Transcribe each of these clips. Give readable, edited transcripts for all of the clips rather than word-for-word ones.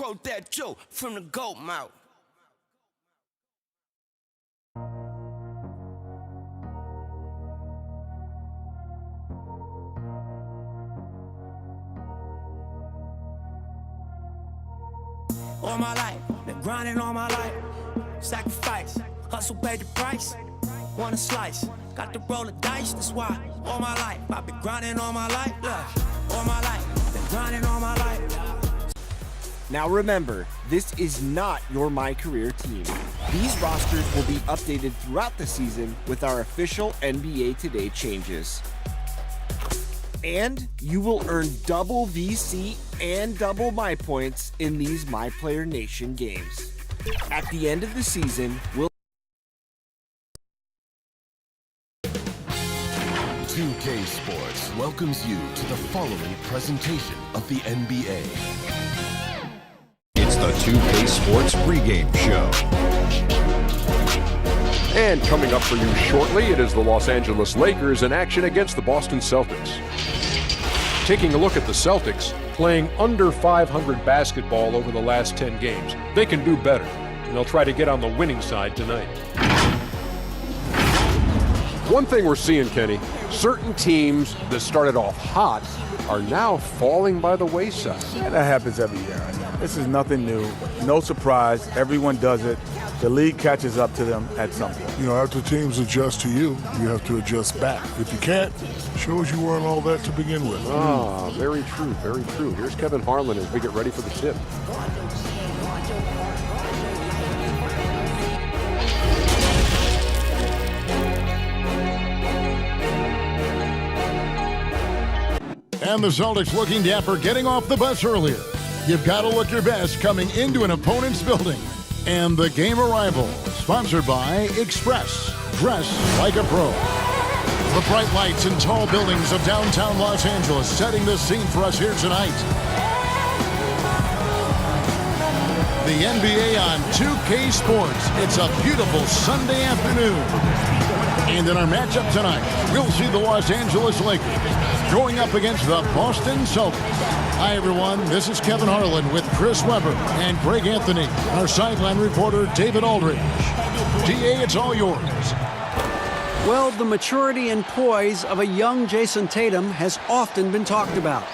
quote that joke from the goat mouth. All my life, been grinding all my life. Sacrifice, hustle paid the price. Want a slice, got to roll the dice. That's why all my life I've been grinding all my life. Look, all my life, been grinding all my life. Now remember, this is not your My Career team. These rosters will be updated throughout the season with our official NBA Today changes. And you will earn double VC and double My Points in these My Player Nation games. At the end of the season, we'll 2K Sports welcomes you to the following presentation of the NBA. It's the 2K Sports pregame show. And coming up for you shortly, it is the Los Angeles Lakers in action against the Boston Celtics. Taking a look at the Celtics, playing under 500 basketball over the last 10 games. They can do better, and they'll try to get on the winning side tonight. One thing we're seeing, Kenny, certain teams that started off hot are now falling by the wayside. And that happens every year. This is nothing new. No surprise. Everyone does it. The league catches up to them at some point. You know, after teams adjust to you, you have to adjust back. If you can't, shows you weren't all that to begin with. Ah, very true, very true. Here's Kevin Harlan as we get ready for the tip. And the Celtics looking dapper, getting off the bus earlier. You've got to look your best coming into an opponent's building. And the game arrival, sponsored by Express. Dress like a pro. The bright lights and tall buildings of downtown Los Angeles setting the scene for us here tonight. The NBA on 2K Sports. It's a beautiful Sunday afternoon. And in our matchup tonight, we'll see the Los Angeles Lakers going up against the Boston Celtics. Hi, everyone. This is Kevin Harlan with Chris Webber and Greg Anthony, our sideline reporter, David Aldridge. DA, it's all yours. Well, the maturity and poise of a young Jason Tatum has often been talked about.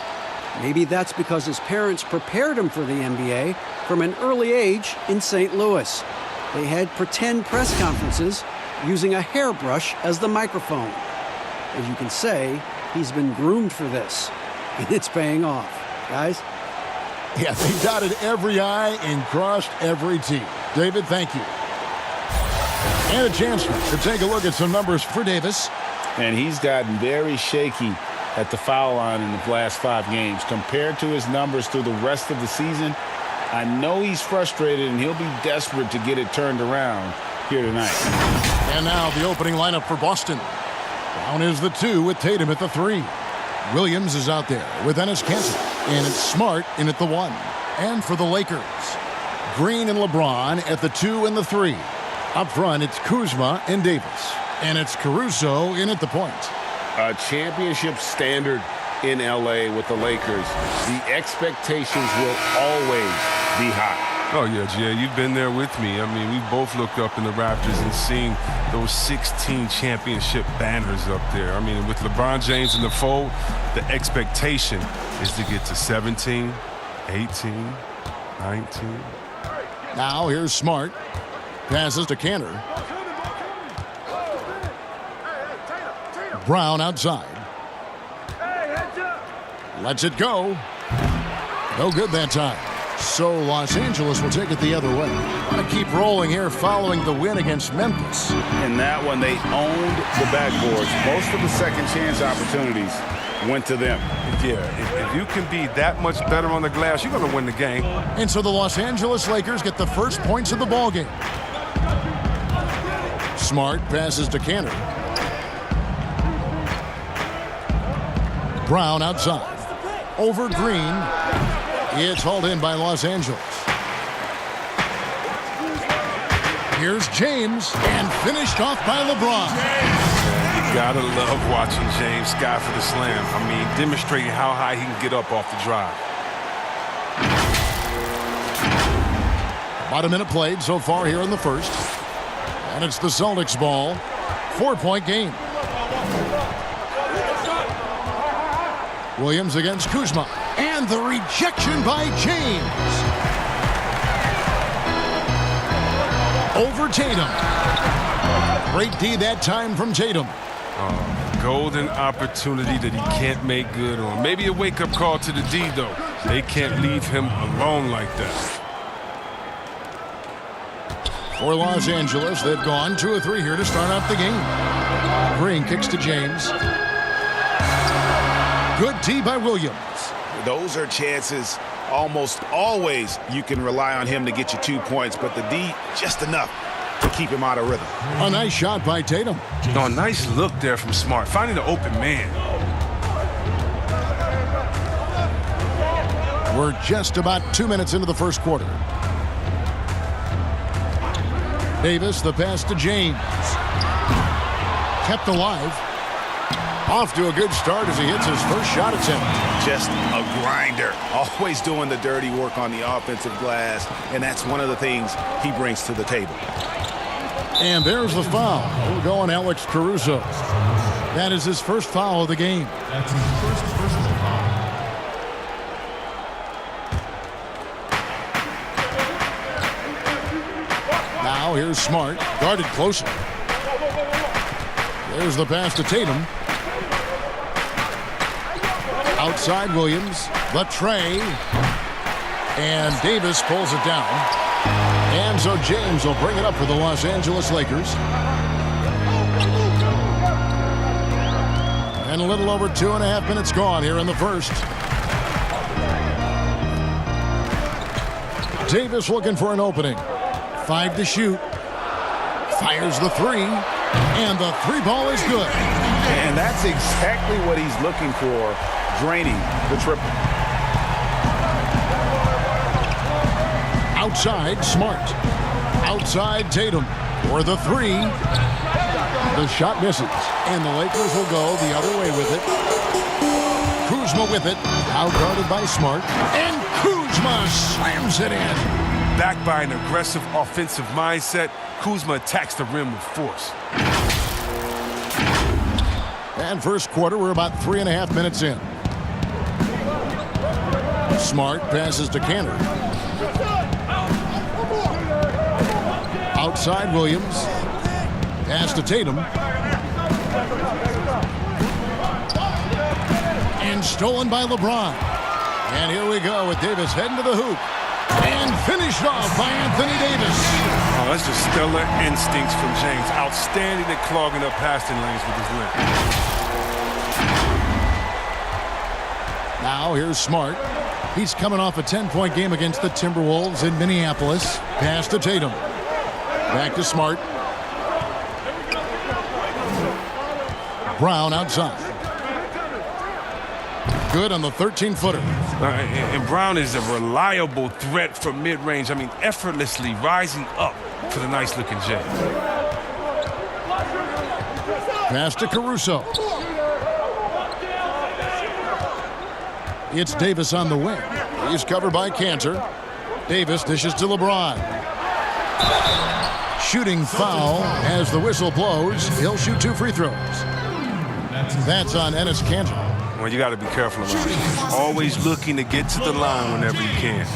Maybe that's because his parents prepared him for the NBA from an early age in St. Louis. They had pretend press conferences using a hairbrush as the microphone. As you can say, he's been groomed for this, and it's paying off. Guys? Yeah, they dotted every I and crossed every T. David, thank you. And a chance to take a look at some numbers for Davis. And he's gotten very shaky at the foul line in the last 5 games. Compared to his numbers through the rest of the season, I know he's frustrated and he'll be desperate to get it turned around here tonight. And now the opening lineup for Boston. Brown is the 2 with Tatum at the 3. Williams is out there with Enes Kanter. And it's Smart in at the 1. And for the Lakers, Green and LeBron at the 2 and the 3. Up front, it's Kuzma and Davis. And it's Caruso in at the point. A championship standard in L.A. with the Lakers. The expectations will always be high. Oh, yeah, Jay, you've been there with me. I mean, we both looked up in the Raptors and seen those 16 championship banners up there. I mean, with LeBron James in the fold, the expectation is to get to 17, 18, 19. Now here's Smart. Passes to Kanter. Brown outside. Lets it go. No good that time. So Los Angeles will take it the other way. Want to keep rolling here following the win against Memphis. In that one, they owned the backboards. Most of the second chance opportunities went to them. Yeah, if you can be that much better on the glass, you're going to win the game. And so the Los Angeles Lakers get the first points of the ballgame. Smart passes to Kanter. Brown outside. Over Green. It's hauled in by Los Angeles. Here's James, and finished off by LeBron. You gotta love watching James sky for the slam. I mean, demonstrating how high he can get up off the drive. About a minute played so far here in the first. And it's the Celtics ball. 4-point game. Williams against Kuzma. And the rejection by James. Over Tatum. Great D that time from Tatum. Golden opportunity that he can't make good on. Maybe a wake-up call to the D, though. They can't leave him alone like that. For Los Angeles, they've gone 2 of 3 here to start out the game. Green kicks to James. Good D by Williams. Those are chances almost always you can rely on him to get you 2 points, but the D, just enough to keep him out of rhythm. A nice shot by Tatum. No, a nice look there from Smart, finding the open man. We're just about 2 minutes into the first quarter. Davis, the pass to James. Kept alive. Off to a good start as he hits his first shot attempt. Just a grinder. Always doing the dirty work on the offensive glass, and that's one of the things he brings to the table. And there's the foul. We'll go on Alex Caruso. That is his first foul of the game. That's his first personal foul. Now here's Smart, guarded closely. There's the pass to Tatum. Outside Williams, the tray. And Davis pulls it down. And so James will bring it up for the Los Angeles Lakers. And a little over 2.5 minutes gone here in the first. Davis looking for an opening. 5 to shoot. Fires the 3. And the 3 ball is good. And that's exactly what he's looking for, draining the triple. Outside, Smart. Outside, Tatum for the 3. The shot misses. And the Lakers will go the other way with it. Kuzma with it. Out guarded by Smart. And Kuzma slams it in. Backed by an aggressive offensive mindset, Kuzma attacks the rim with force. And first quarter, we're about 3.5 minutes in. Smart passes to Cantor. Outside Williams. Pass to Tatum. And stolen by LeBron. And here we go with Davis heading to the hoop. And finished off by Anthony Davis. Oh, that's just stellar instincts from James. Outstanding at clogging up passing lanes with his limp. Now here's Smart. He's coming off a 10-point game against the Timberwolves in Minneapolis. Pass to Tatum. Back to Smart. Brown outside. Good on the 13-footer. And Brown is a reliable threat from mid-range. I mean, effortlessly rising up for the nice-looking J. Pass to Caruso. It's Davis on the wing. He's covered by Cantor. Davis dishes to LeBron. Shooting foul as the whistle blows. He'll shoot 2 free throws. That's on Enes Kanter. Well, you got to be careful around him. Always looking to get to the line whenever you can.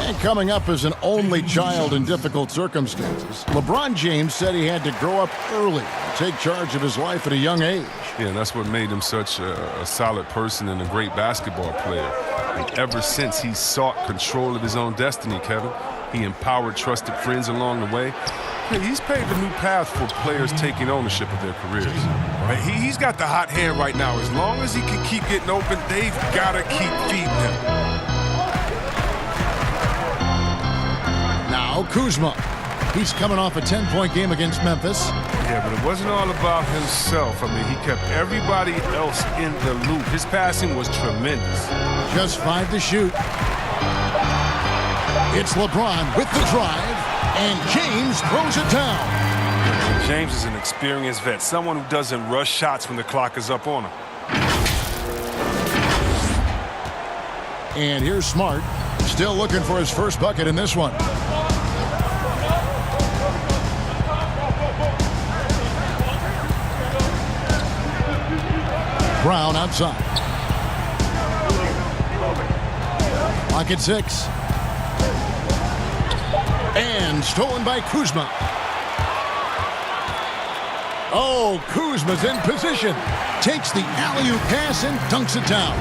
And coming up as an only child in difficult circumstances, LeBron James said he had to grow up early, take charge of his life at a young age. Yeah, and that's what made him such a solid person and a great basketball player. And ever since he sought control of his own destiny, Kevin, he empowered trusted friends along the way. He's paved a new path for players taking ownership of their careers. Right? He's got the hot hand right now. As long as he can keep getting open, they've got to keep feeding him. Now Kuzma. He's coming off a 10-point game against Memphis. Yeah, but it wasn't all about himself. I mean, he kept everybody else in the loop. His passing was tremendous. Just 5 to shoot. It's LeBron with the drive. And James throws it down. James is an experienced vet, someone who doesn't rush shots when the clock is up on him. And here's Smart, still looking for his first bucket in this one. Brown outside. Clock at 6. And stolen by Kuzma. Oh, Kuzma's in position. Takes the alley-oop pass and dunks it down.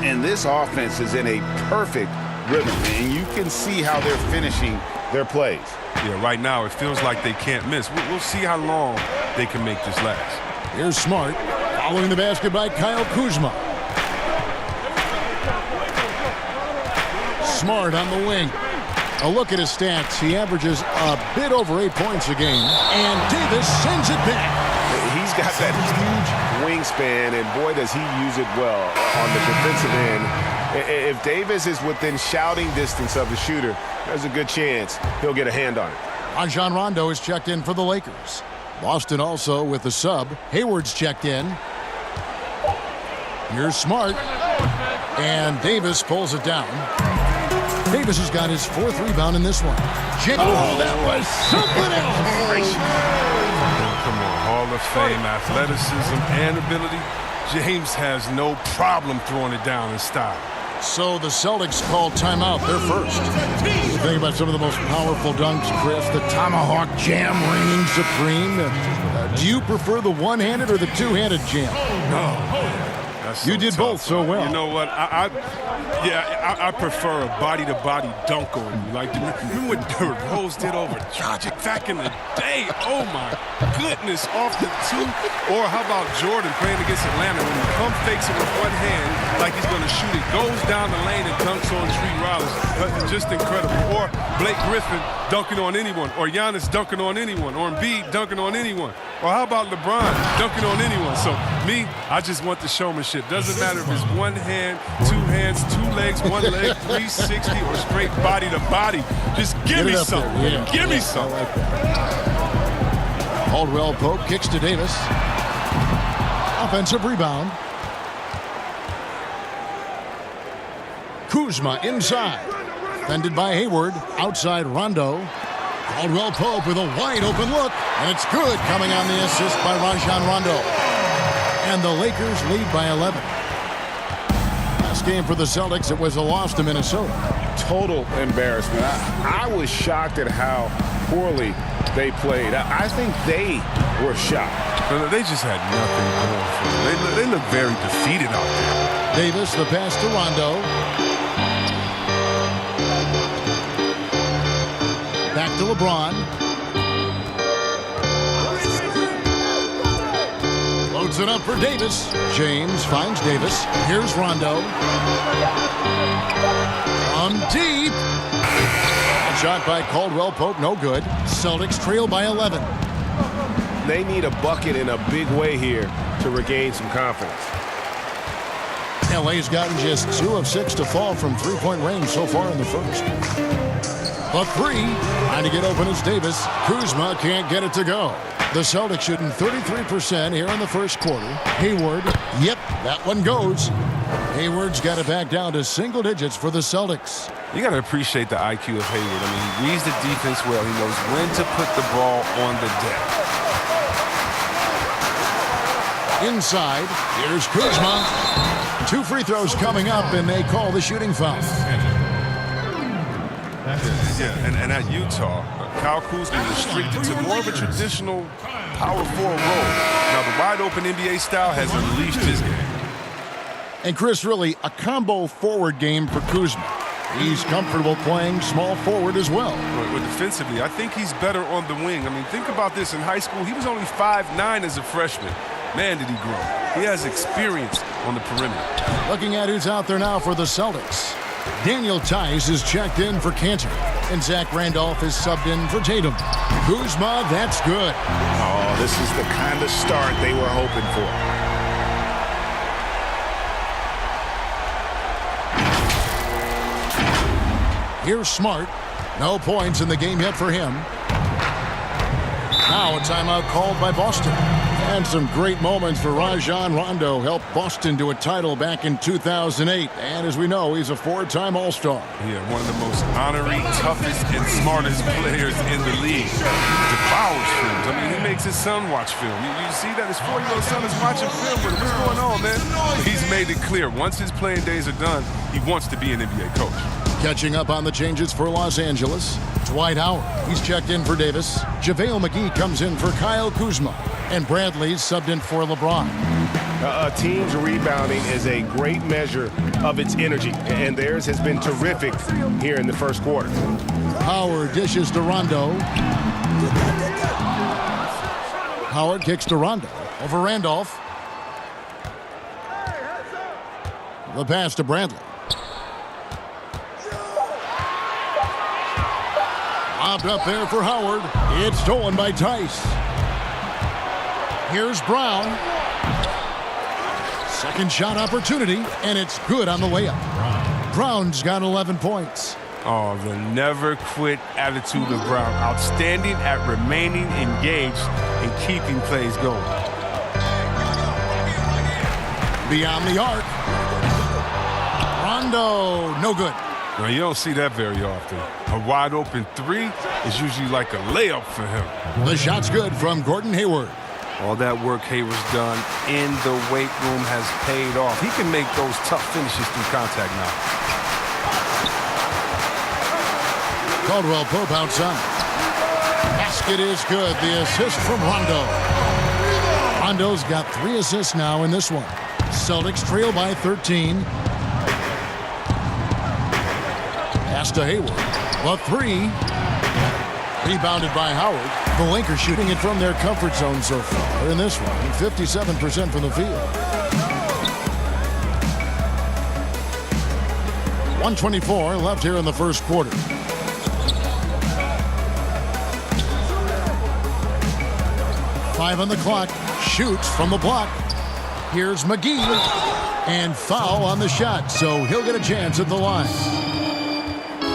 And this offense is in a perfect rhythm, and you can see how they're finishing their plays. Yeah, right now it feels like they can't miss. We'll see how long they can make this last. Here's Smart, following the basket by Kyle Kuzma. Smart on the wing. A look at his stats. He averages a bit over 8 points a game. And Davis sends it back. He's got that huge wingspan, and boy, does he use it well on the defensive end. If Davis is within shouting distance of the shooter, there's a good chance he'll get a hand on it. Rajon Rondo is checked in for the Lakers. Boston also with the sub. Hayward's checked in. Here's Smart. And Davis pulls it down. Davis has got his 4th rebound in this one. Oh, that was something else. Come on, Hall of Fame, athleticism and ability. James has no problem throwing it down in style. So the Celtics call timeout. They're first. You think about some of the most powerful dunks, Chris. The tomahawk jam reigning supreme. Do you prefer the one-handed or the two-handed jam? So you did tough. both so well. You know what? I prefer a body-to-body dunk on you. Like, remember what Derrick Rose did over Dragic back in the day? Oh, my goodness, off the two. Or how about Jordan playing against Atlanta when he pump fakes it with one hand like he's going to shoot it, goes down the lane and dunks on Tree Rollins. Just incredible. Or Blake Griffin dunking on anyone. Or Giannis dunking on anyone. Or Embiid dunking on anyone. Or how about LeBron dunking on anyone? So, me, I just want the showmanship. Doesn't matter if it's one hand, two hands, two legs, one leg, 360, or straight body to body. Just give me something. Yeah. Give me something. Like Caldwell Pope kicks to Davis. Offensive rebound. Kuzma inside. Defended by Hayward. Outside Rondo. Caldwell Pope with a wide open look. And it's good, coming on the assist by Rajon Rondo. And the Lakers lead by 11. Last game for the Celtics, it was a loss to Minnesota. Total embarrassment. I was shocked at how poorly they played. I think they were shocked. They just had nothing going for them. They look very defeated out there. Davis, the pass to Rondo. Back to LeBron. Loads it up for Davis. James finds Davis. Here's Rondo. From deep. Shot by Caldwell Pope, no good. Celtics trail by 11. They need a bucket in a big way here to regain some confidence. L.A.'s gotten just 2 of 6 to fall from three-point range so far in the first. A three, trying to get open is Davis. Kuzma can't get it to go. The Celtics shooting 33% here in the first quarter. Hayward, yep, that one goes. Hayward's got it back down to single digits for the Celtics. You got to appreciate the IQ of Hayward. I mean, he reads the defense well. He knows when to put the ball on the deck. Inside, here's Kuzma. 2 free throws coming up, and they call the shooting foul. Yeah, and at Utah, Kyle Kuzma is restricted to more of a traditional power forward role. Now, the wide-open NBA style has unleashed his game. And Chris, really, a combo forward game for Kuzma. He's comfortable playing small forward as well. But defensively, I think he's better on the wing. I mean, think about this. In high school, he was only 5'9" as a freshman. Man, did he grow. He has experience on the perimeter. Looking at who's out there now for the Celtics. Daniel Tice is checked in for Cantor. And Zach Randolph is subbed in for Tatum. Kuzma, that's good. Oh, this is the kind of start they were hoping for. Here's Smart. No points in the game yet for him. Now a timeout called by Boston. And some great moments for Rajon Rondo. Helped Boston to a title back in 2008. And as we know, he's a four-time All-Star. Yeah, one of the most honorary, toughest, and smartest players in the league. Devours films. I mean, he makes his son watch film. You see that his 4-year-old son is watching film with him. What's going on, man? He's made it clear. Once his playing days are done, he wants to be an NBA coach. Catching up on the changes for Los Angeles, Dwight Howard. He's checked in for Davis. JaVale McGee comes in for Kyle Kuzma. And Bradley's subbed in for LeBron. A team's rebounding is a great measure of its energy, and theirs has been terrific here in the first quarter. Howard dishes to Rondo. Howard kicks to Rondo. Over Randolph. The pass to Bradley. Lobbed up there for Howard. It's stolen by Tice. Here's Brown. Second shot opportunity, and it's good on the layup. Brown's got 11 points. Oh, the never quit attitude of Brown. Outstanding at remaining engaged and keeping plays going. Beyond the arc. Rondo, no good. Now, you don't see that very often. A wide open three is usually like a layup for him. The shot's good from Gordon Hayward. All that work Hayward's done in the weight room has paid off. He can make those tough finishes through contact now. Caldwell Pope outside. Basket is good. The assist from Rondo. Rondo's got 3 assists now in this one. Celtics trail by 13. Pass to Hayward. The 3. Rebounded by Howard. The Lakers shooting it from their comfort zone so far in this one. 57% from the field. 1:24 left here in the first quarter. Five on the clock. Shoots from the block. Here's McGee. And foul on the shot, so he'll get a chance at the line.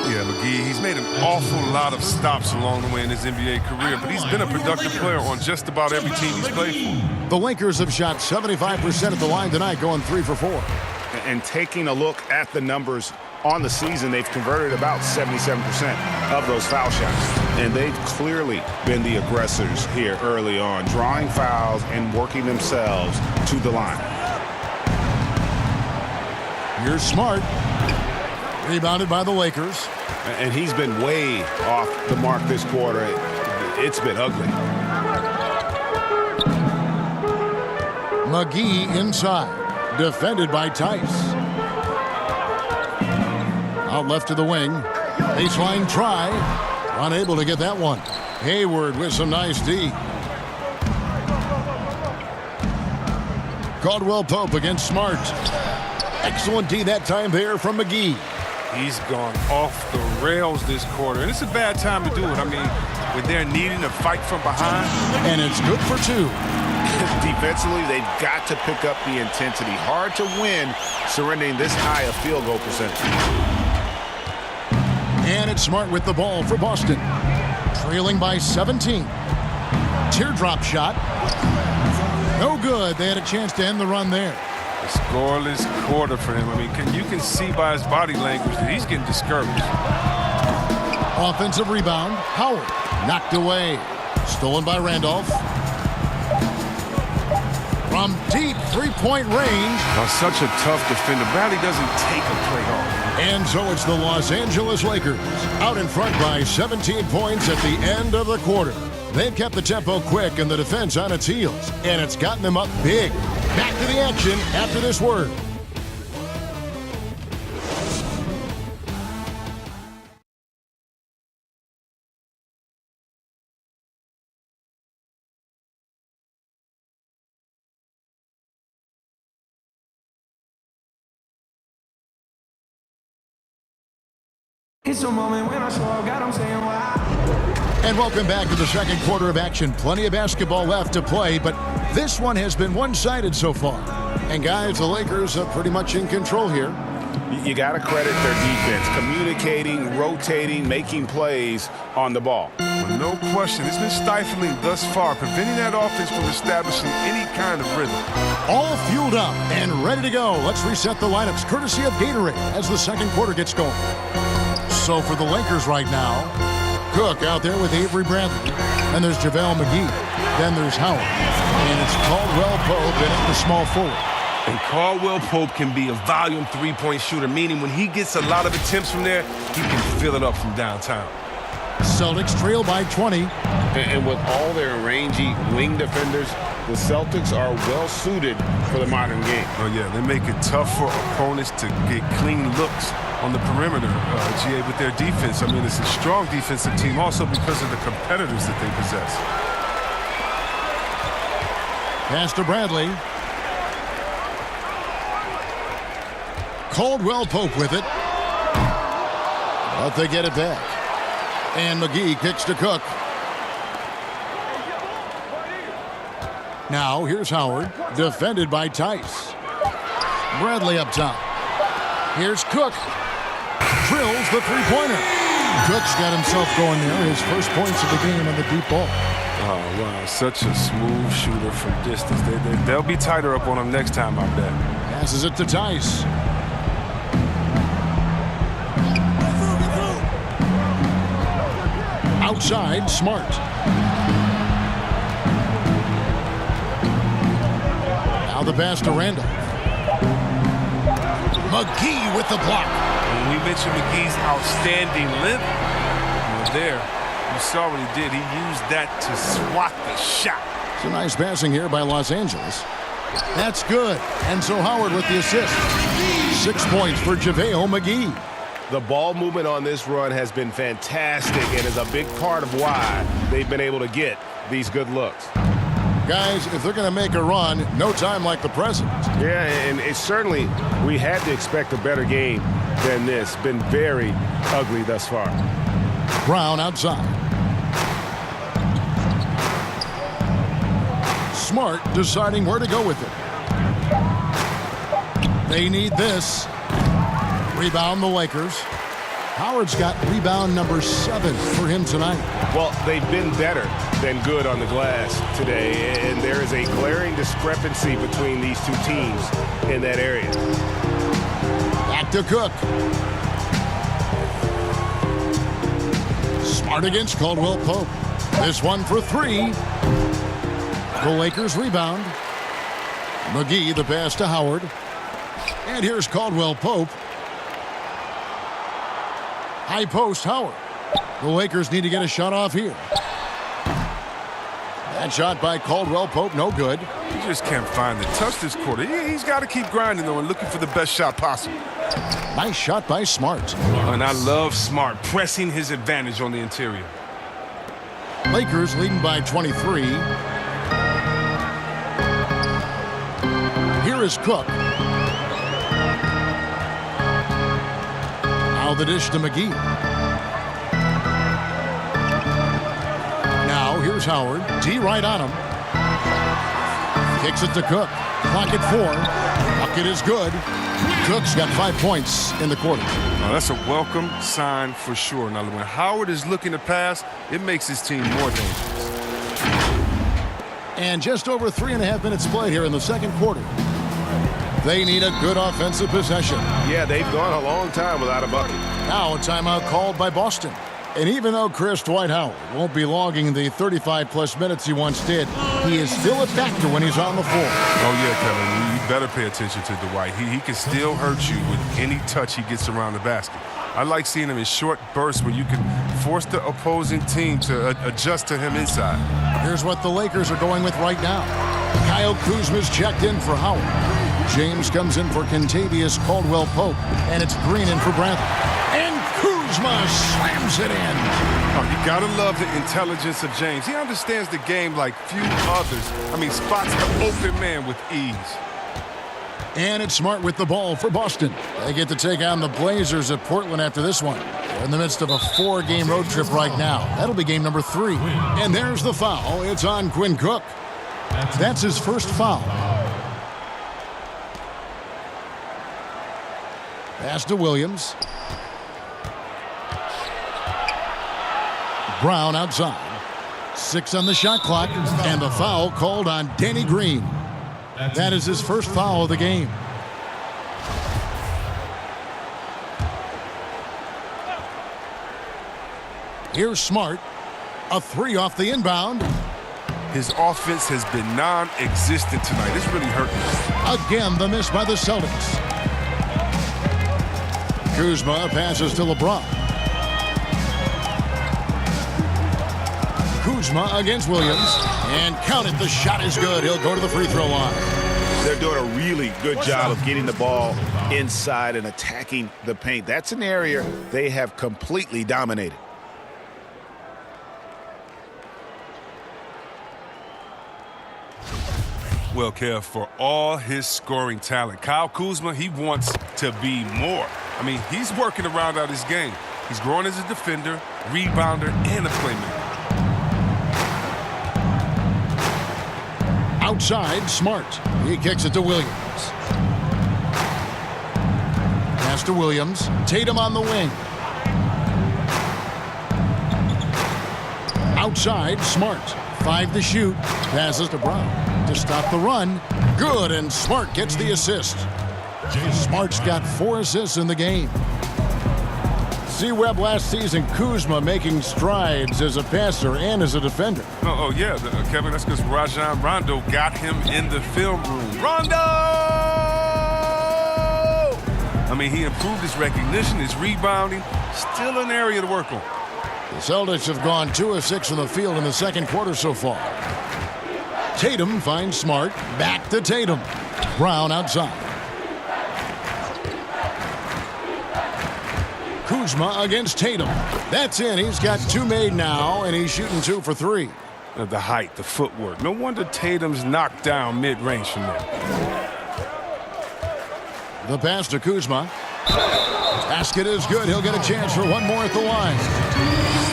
Yeah, McGee, he's made an awful lot of stops along the way in his NBA career, but he's been a productive player on just about every team he's played for. The Lakers have shot 75% at the line tonight, going 3 for 4. And taking a look at the numbers on the season, they've converted about 77% of those foul shots. And they've clearly been the aggressors here early on, drawing fouls and working themselves to the line. Here's Smart. Rebounded by the Lakers. And he's been way off the mark this quarter. It's been ugly. McGee inside. Defended by Tice. Out left to the wing. Baseline try. Unable to get that one. Hayward with some nice D. Caldwell Pope against Smart. Excellent D that time there from McGee. He's gone off the rails this quarter, and it's a bad time to do it. I mean, when they're needing to fight from behind. And it's good for 2. Defensively, they've got to pick up the intensity. Hard to win surrendering this high a field goal percentage. And it's Smart with the ball for Boston. Trailing by 17. Teardrop shot. No good. They had a chance to end the run there. A scoreless quarter for him. I mean, you can see by his body language that he's getting discouraged. Offensive rebound. Howard knocked away. Stolen by Randolph. From deep three-point range. Now, such a tough defender. Bradley doesn't take a play off. And so it's the Los Angeles Lakers out in front by 17 points at the end of the quarter. They've kept the tempo quick and the defense on its heels, and it's gotten them up big. Back to the action after this word. It's a moment when I slow, God, I'm saying why. And welcome back to the second quarter of action. Plenty of basketball left to play, but this one has been one-sided so far. And guys, the Lakers are pretty much in control here. You got to credit their defense, communicating, rotating, making plays on the ball. Well, no question. It's been stifling thus far, preventing that offense from establishing any kind of rhythm. All fueled up and ready to go. Let's reset the lineups courtesy of Gatorade as the second quarter gets going. So for the Lakers right now, Cook out there with Avery Bradley. Then there's JaVale McGee. Then there's Howard. And it's Caldwell Pope in at the small forward. And Caldwell Pope can be a volume three-point shooter, meaning when he gets a lot of attempts from there, he can fill it up from downtown. Celtics trail by 20. And with all their rangy wing defenders, the Celtics are well-suited for the modern game. Oh, yeah, they make it tough for opponents to get clean looks on the perimeter, GA, with their defense. I mean, it's a strong defensive team also because of the competitors that they possess. Pass to Bradley. Caldwell Pope with it. But they get it back. And McGee kicks to Cook. Now here's Howard, defended by Tice. Bradley up top. Here's Cook. Drills the three-pointer. Cook's got himself going there. His first points of the game on the deep ball. Oh, wow, such a smooth shooter from distance. They'll be tighter up on him next time, I bet. Passes it to Tice. Outside, Smart. Now the pass to Randall. McGee with the block. When we mentioned McGee's outstanding length, well, there, you saw what he did. He used that to swat the shot. It's a nice passing here by Los Angeles. That's good. And so Howard with the assist. 6 points for JaVale McGee. The ball movement on this run has been fantastic and is a big part of why they've been able to get these good looks. Guys, if they're going to make a run, no time like the present. Yeah, and it's certainly, we had to expect a better game than this. Been very ugly thus far. Brown outside. Smart deciding where to go with it. They need this. Rebound the Lakers. Howard's got rebound number 7 for him tonight. Well, they've been better than good on the glass today, and there is a glaring discrepancy between these two teams in that area. Back to Cook. Smart against Caldwell Pope. This one for 3. The Lakers rebound. McGee the pass to Howard. And here's Caldwell Pope. High post, Howard. The Lakers need to get a shot off here. That shot by Caldwell Pope, no good. He just can't find the touch this quarter. He's got to keep grinding, though, and looking for the best shot possible. Nice shot by Smart. And I love Smart pressing his advantage on the interior. Lakers leading by 23. Here is Cook. Now the dish to McGee. Now here's Howard. D right on him. Kicks it to Cook. Clock at 4. Bucket is good. Cook's got 5 points in the quarter. Now, that's a welcome sign for sure. Now, when Howard is looking to pass, it makes his team more dangerous. And just over 3.5 minutes played here in the second quarter. They need a good offensive possession. Yeah, they've gone a long time without a bucket. Now a timeout called by Boston. And even though Chris Dwight Howard won't be logging the 35-plus minutes he once did, he is still a factor when he's on the floor. Oh, yeah, Kevin, you better pay attention to Dwight. He can still hurt you with any touch he gets around the basket. I like seeing him in short bursts where you can force the opposing team to adjust to him inside. Here's what the Lakers are going with right now. Kyle Kuzma's checked in for Howard. James comes in for Kentavious Caldwell-Pope, and it's Green in for Bradley. And Kuzma slams it in. Oh, you gotta love the intelligence of James. He understands the game like few others. I mean, spots the open man with ease. And it's Smart with the ball for Boston. They get to take on the Blazers at Portland after this one. They're in the midst of a 4-game road trip right now. That'll be game number 3. And there's the foul. It's on Quinn Cook. That's his first foul. Pass to Williams. Brown outside. 6 on the shot clock, and the foul called on Danny Green. That is his first foul of the game. Here's Smart. A 3 off the inbound. His offense has been non-existent tonight. It's really hurting him. Again, the miss by the Celtics. Kuzma passes to LeBron. Kuzma against Williams. And count it, the shot is good. He'll go to the free throw line. They're doing a really good job of getting the ball inside and attacking the paint. That's an area they have completely dominated. Well, Kev, for all his scoring talent, Kyle Kuzma, he wants to be more. I mean, he's working around out his game. He's growing as a defender, rebounder, and a playmaker. Outside, Smart. He kicks it to Williams. Pass to Williams. Tatum on the wing. Outside, Smart. 5 to shoot. Passes to Brown to stop the run. Good, and Smart gets the assist. Smart's got 4 assists in the game. C-Web last season, Kuzma making strides as a passer and as a defender. Oh yeah, Kevin, that's because Rajon Rondo got him in the film room. Rondo! I mean, he improved his recognition, his rebounding. Still an area to work on. The Celtics have gone 2 of 6 from the field in the second quarter so far. Tatum finds Smart. Back to Tatum. Brown outside. Kuzma against Tatum. That's in. He's got 2 made now, and he's shooting 2 for 3. The height, the footwork. No wonder Tatum's knocked down mid-range from there. The pass to Kuzma. Basket is good. He'll get a chance for 1 more at the line.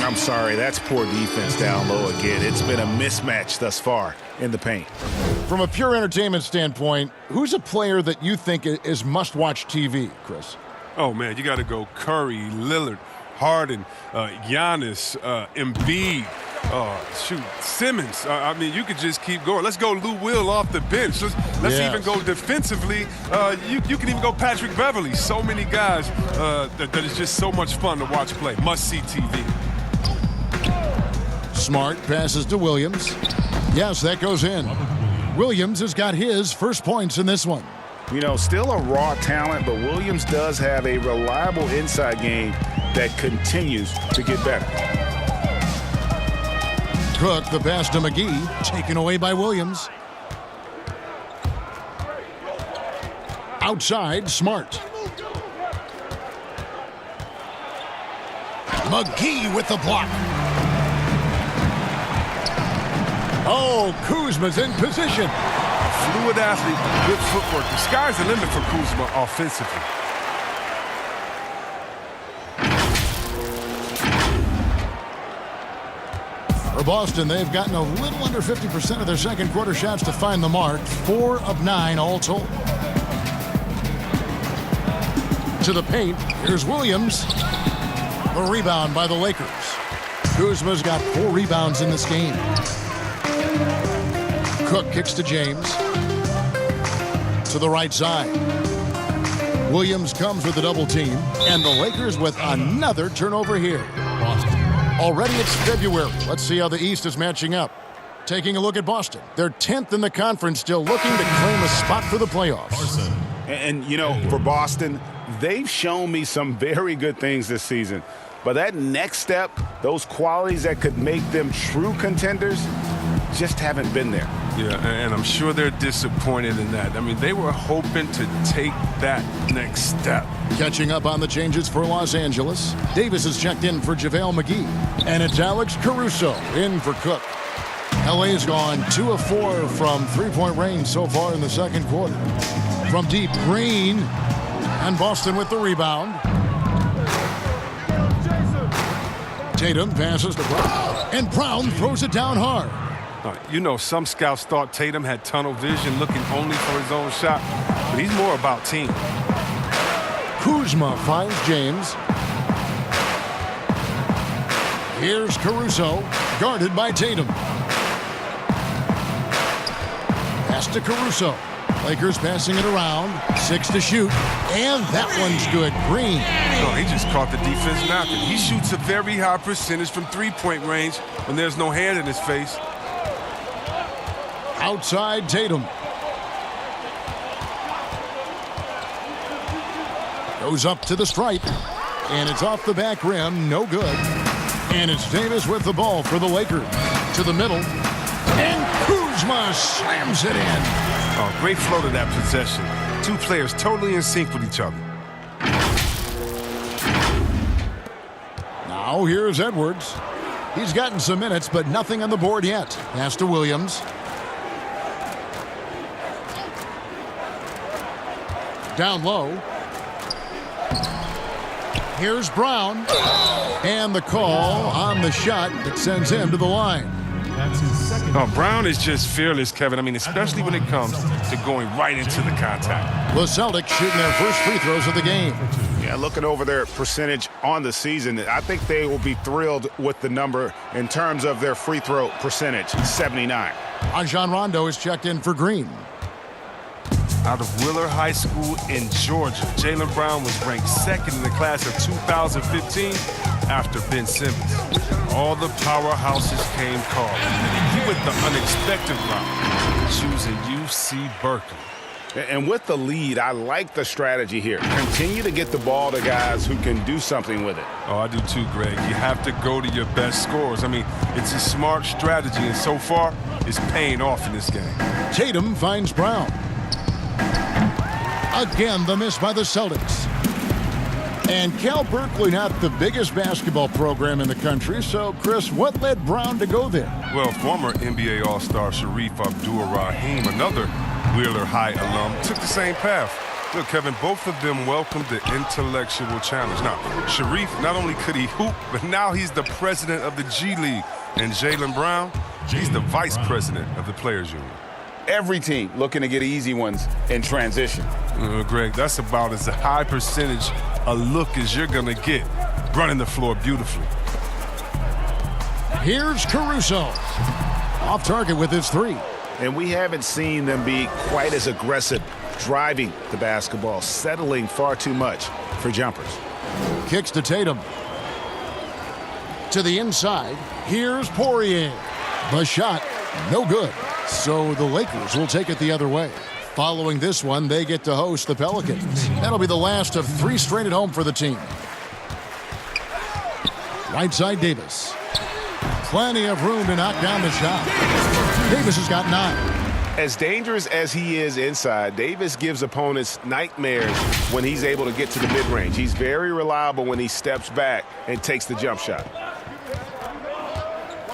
I'm sorry, that's poor defense down low again. It's been a mismatch thus far in the paint. From a pure entertainment standpoint, who's a player that you think is must-watch TV, Chris? Oh, man, you got to go Curry, Lillard, Harden, Giannis, Embiid, Simmons. I mean, you could just keep going. Let's go Lou Will off the bench. Let's even go defensively. You can even go Patrick Beverly. So many guys that is just so much fun to watch play. Must-see TV. Smart passes to Williams. Yes, that goes in. Williams has got his first points in this one. You know, still a raw talent, but Williams does have a reliable inside game that continues to get better. Cook, the pass to McGee, taken away by Williams. Outside, Smart. McGee with the block. Oh, Kuzma's in position. Fluid athlete, good footwork. The sky's the limit for Kuzma offensively. For Boston, they've gotten a little under 50% of their second quarter shots to find the mark. 4 of 9 all told. To the paint, here's Williams. The rebound by the Lakers. Kuzma's got 4 rebounds in this game. Cook kicks to James. To the right side. Williams comes with a double team. And the Lakers with another turnover here. Already it's February. Let's see how the East is matching up. Taking a look at Boston. They're 10th in the conference, still looking to claim a spot for the playoffs. And you know, for Boston, they've shown me some very good things this season. But that next step, those qualities that could make them true contenders, just haven't been there. Yeah, and I'm sure they're disappointed in that. I mean, they were hoping to take that next step. Catching up on the changes for Los Angeles. Davis has checked in for JaVale McGee. And it's Alex Caruso in for Cook. L.A.'s gone 2 of 4 from three-point range so far in the second quarter. From deep, Green. And Boston with the rebound. Tatum passes to Brown. And Brown throws it down hard. You know, some scouts thought Tatum had tunnel vision looking only for his own shot, but he's more about team. Kuzma finds James. Here's Caruso, guarded by Tatum. Pass to Caruso. Lakers passing it around. 6 to shoot. And that one's good. Green. Oh, he just caught the defense napping. He shoots a very high percentage from three-point range when there's no hand in his face. Outside Tatum. Goes up to the stripe. And it's off the back rim. No good. And it's Davis with the ball for the Lakers. To the middle. And Kuzma slams it in. Oh, great flow to that possession. Two players totally in sync with each other. Now here's Edwards. He's gotten some minutes, but nothing on the board yet. Pass to Williams. Down low. Here's Brown. And the call on the shot that sends him to the line. That's his second. Oh, Brown is just fearless, Kevin. I mean, especially when it comes to going right into the contact. The Celtics shooting their first free throws of the game. Yeah, looking over their percentage on the season, I think they will be thrilled with the number in terms of their free throw percentage, 79. Rajon Rondo is checked in for Green. Out of Willard High School in Georgia, Jaylen Brown was ranked second in the class of 2015 after Ben Simmons. All the powerhouses came calling. He went the unexpected route, choosing UC Berkeley. And with the lead, I like the strategy here. Continue to get the ball to guys who can do something with it. Oh, I do too, Greg. You have to go to your best scorers. I mean, it's a smart strategy, and so far, it's paying off in this game. Tatum finds Brown. Again, the miss by the Celtics. And Cal Berkeley, not the biggest basketball program in the country. So, Chris, what led Brown to go there? Well, former NBA All-Star Sharif Abdul-Rahim, another Wheeler High alum, took the same path. Look, Kevin, both of them welcomed the intellectual challenge. Now, Sharif, not only could he hoop, but now he's the president of the G League. And Jaylen Brown, he's the vice president of the Players Union. Every team looking to get easy ones in transition. Greg, that's about as high percentage a look as you're going to get, running the floor beautifully. Here's Caruso. Off target with his three. And we haven't seen them be quite as aggressive driving the basketball, settling far too much for jumpers. Kicks to Tatum. To the inside. Here's Poirier. The shot, no good. So the Lakers will take it the other way. Following this one, they get to host the Pelicans. That'll be the last of 3 straight at home for the team. Right side, Davis. Plenty of room to knock down the shot. Davis has got 9. As dangerous as he is inside, Davis gives opponents nightmares when he's able to get to the mid-range. He's very reliable when he steps back and takes the jump shot.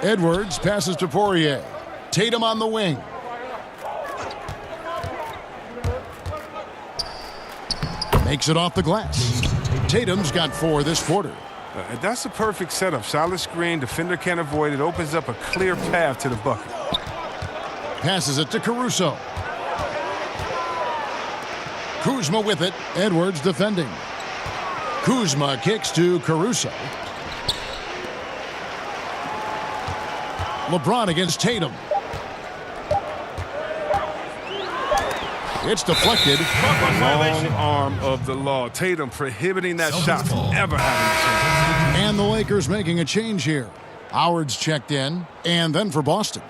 Edwards passes to Poirier. Tatum on the wing. Makes it off the glass. Tatum's got 4 this quarter. That's a perfect setup. Solid screen, defender can't avoid it. Opens up a clear path to the bucket. Passes it to Caruso. Kuzma with it. Edwards defending. Kuzma kicks to Caruso. LeBron against Tatum. It's deflected. Long arm of the law. Tatum prohibiting that shot from ever having a chance. And the Lakers making a change here. Howard's checked in. And then for Boston,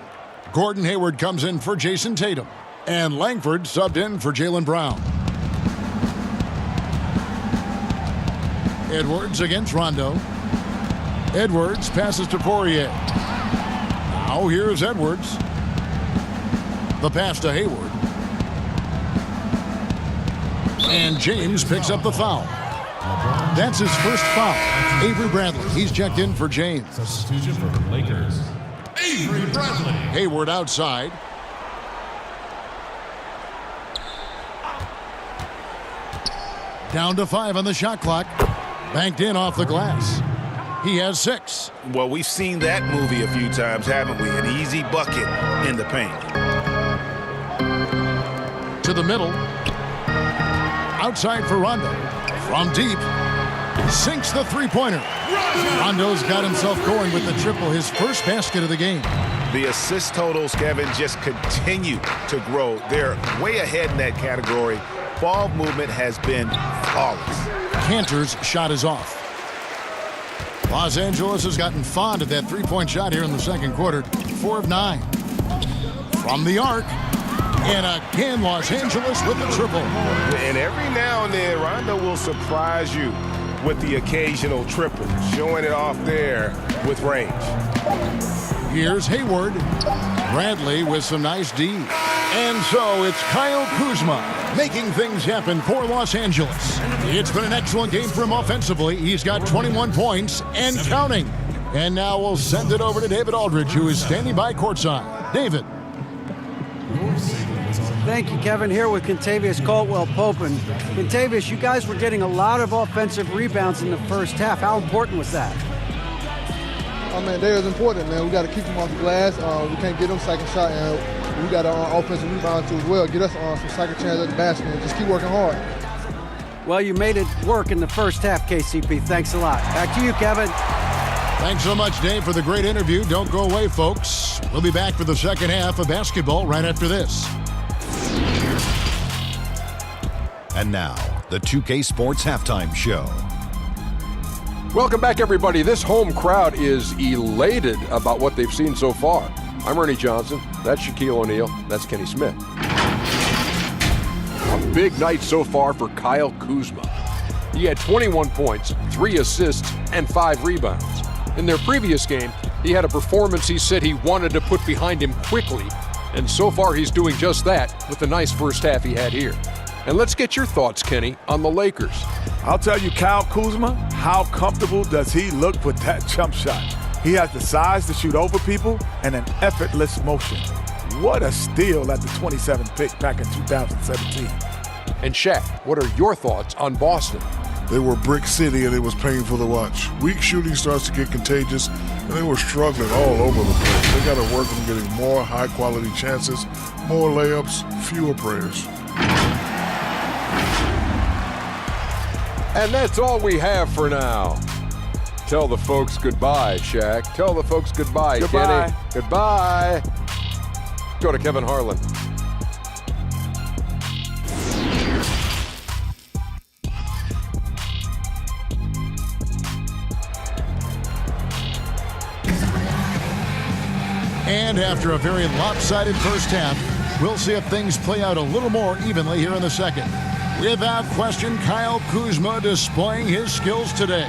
Gordon Hayward comes in for Jason Tatum. And Langford subbed in for Jaylen Brown. Edwards against Rondo. Edwards passes to Poirier. Now here's Edwards. The pass to Hayward. And James picks up the foul. That's his first foul. Avery Bradley, he's checked in for James. Substitution for the Lakers. Avery Bradley. Hayward outside. Down to 5 on the shot clock. Banked in off the glass. He has 6. Well, we've seen that movie a few times, haven't we? An easy bucket in the paint. To the middle. Outside for Rondo. From deep, sinks the three-pointer. Rondo's got himself going with the triple, his first basket of the game. The assist totals, Kevin, just continue to grow. They're way ahead in that category. Ball movement has been flawless. Cantor's shot is off. Los Angeles has gotten fond of that three-point shot here in the second quarter. 4 of 9. From the arc. And again, Los Angeles with the triple. And every now and then, Rondo will surprise you with the occasional triple, showing it off there with range. Here's Hayward. Bradley with some nice D. And so it's Kyle Kuzma making things happen for Los Angeles. It's been an excellent game for him offensively. He's got 21 points and counting. And now we'll send it over to David Aldridge, who is standing by courtside. David. Thank you, Kevin. Here with Kentavious Caldwell-Pope. And Kentavious, you guys were getting a lot of offensive rebounds in the first half. How important was that? Oh, man, that is important, man. We got to keep them off the glass. We can't get them second shot, and we got to offensive rebound too as well. Get us some second chance at the basket and just keep working hard. Well, you made it work in the first half, KCP. Thanks a lot. Back to you, Kevin. Thanks so much, Dave, for the great interview. Don't go away, folks. We'll be back for the second half of basketball right after this. And now, the 2K Sports Halftime Show. Welcome back, everybody. This home crowd is elated about what they've seen so far. I'm Ernie Johnson. That's Shaquille O'Neal. That's Kenny Smith. A big night so far for Kyle Kuzma. He had 21 points, 3 assists, and 5 rebounds. In their previous game, he had a performance he said he wanted to put behind him quickly. And so far, he's doing just that with the nice first half he had here. And let's get your thoughts, Kenny, on the Lakers. I'll tell you, Kyle Kuzma, how comfortable does he look with that jump shot? He has the size to shoot over people and an effortless motion. What a steal at the 27th pick back in 2017. And Shaq, what are your thoughts on Boston? They were brick city and it was painful to watch. Weak shooting starts to get contagious and they were struggling all over the place. They got to work on getting more high-quality chances, more layups, fewer prayers. And that's all we have for now. Tell the folks goodbye, Shaq. Tell the folks goodbye, Goodbye. Kenny. Goodbye. Go to Kevin Harlan. And after a very lopsided first half, we'll see if things play out a little more evenly here in the second. Without question, Kyle Kuzma displaying his skills today.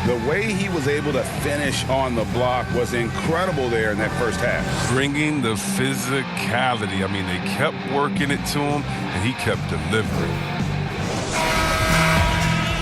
The way he was able to finish on the block was incredible there in that first half. Bringing the physicality. I mean, they kept working it to him, and he kept delivering.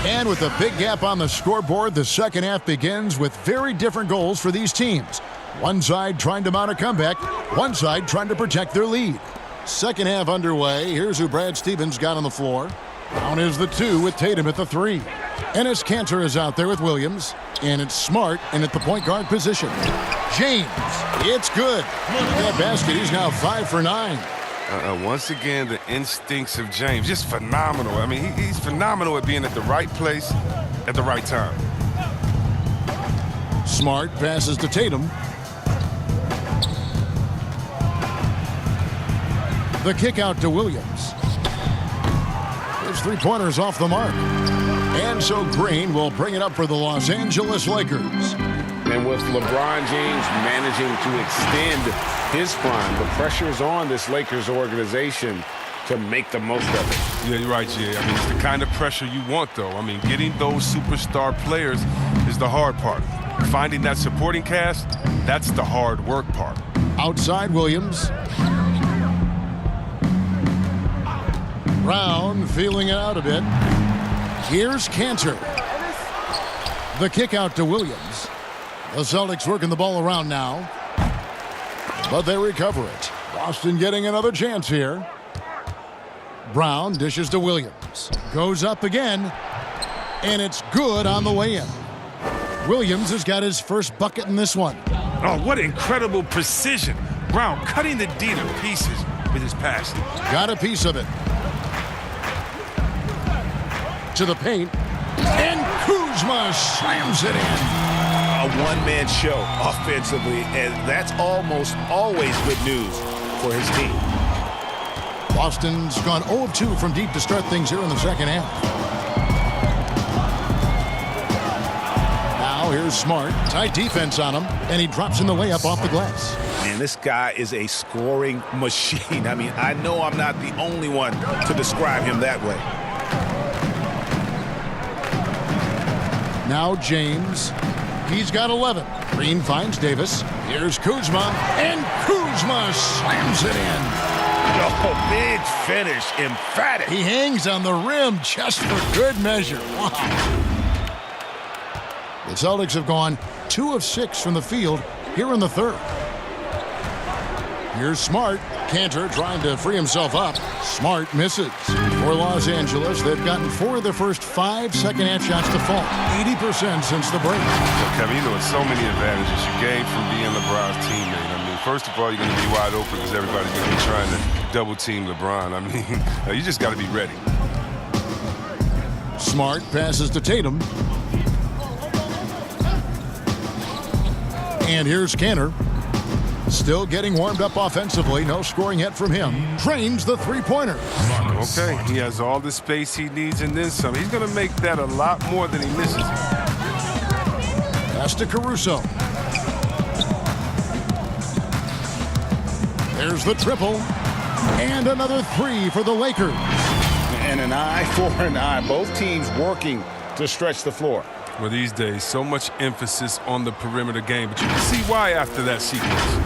And with a big gap on the scoreboard, the second half begins with very different goals for these teams. One side trying to mount a comeback, one side trying to protect their lead. Second half underway. Here's who Brad Stevens got on the floor. Down is the 2 with Tatum at the 3. Enes Kanter is out there with Williams. And it's Smart in at the point guard position. James, it's good. Look at that basket. He's now 5 for 9. Once again, the instincts of James, just phenomenal. I mean, he's phenomenal at being at the right place at the right time. Smart passes to Tatum. The kick out to Williams. His three-pointers off the mark. And so Green will bring it up for the Los Angeles Lakers. And with LeBron James managing to extend his prime, the pressure is on this Lakers organization to make the most of it. Yeah, you're right, Jay. I mean, it's the kind of pressure you want, though. I mean, getting those superstar players is the hard part. Finding that supporting cast, that's the hard work part. Outside Williams. Brown feeling it out a bit. Here's Kanter. The kick out to Williams. The Celtics working the ball around now. But they recover it. Boston getting another chance here. Brown dishes to Williams. Goes up again. And it's good on the way in. Williams has got his first bucket in this one. Oh, what incredible precision. Brown cutting the D to pieces with his passing. Got a piece of it. To the paint. And Kuzma slams it in. A one-man show offensively, and that's almost always good news for his team. Boston's gone 0 of 2 from deep to start things here in the second half. Now here's Smart. Tight defense on him, and he drops in the layup off the glass. Man, this guy is a scoring machine. I mean, I know I'm not the only one to describe him that way. Now James. He's got 11. Green finds Davis. Here's Kuzma, and Kuzma slams it in. Oh, big finish, emphatic. He hangs on the rim just for good measure. Wow. The Celtics have gone 2 of 6 from the field here in the third. Here's Smart. Cantor trying to free himself up. Smart misses. For Los Angeles, they've gotten 4 of their first 5 second-half shots to fall. 80% since the break. Well, Kevin, you know, it's so many advantages you gain from being LeBron's teammate. I mean, first of all, you're going to be wide open because everybody's going to be trying to double-team LeBron. I mean, you just got to be ready. Smart passes to Tatum. And here's Cantor. Still getting warmed up offensively. No scoring yet from him. Trains the three-pointer. Okay, he has all the space he needs and then some. He's going to make that a lot more than he misses. Pass to Caruso. There's the triple. And another 3 for the Lakers. And an eye for an eye. Both teams working to stretch the floor. Well, these days, so much emphasis on the perimeter game, but you can see why after that sequence.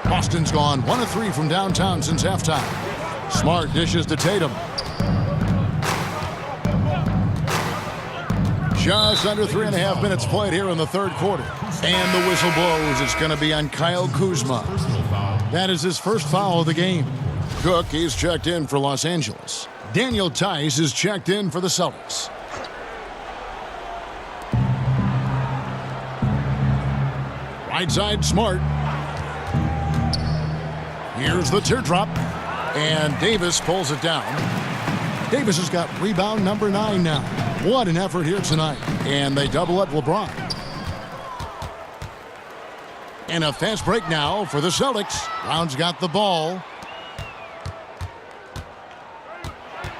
Boston's gone 1 of 3 from downtown since halftime. Smart dishes to Tatum. Just under 3.5 minutes played here in the third quarter. And the whistle blows. It's going to be on Kyle Kuzma. That is his first foul of the game. Cook, he's checked in for Los Angeles. Daniel Tice is checked in for the Celtics. Right side, Smart. Here's the teardrop. And Davis pulls it down. Davis has got rebound number 9 now. What an effort here tonight. And they double up LeBron. And a fast break now for the Celtics. Brown's got the ball.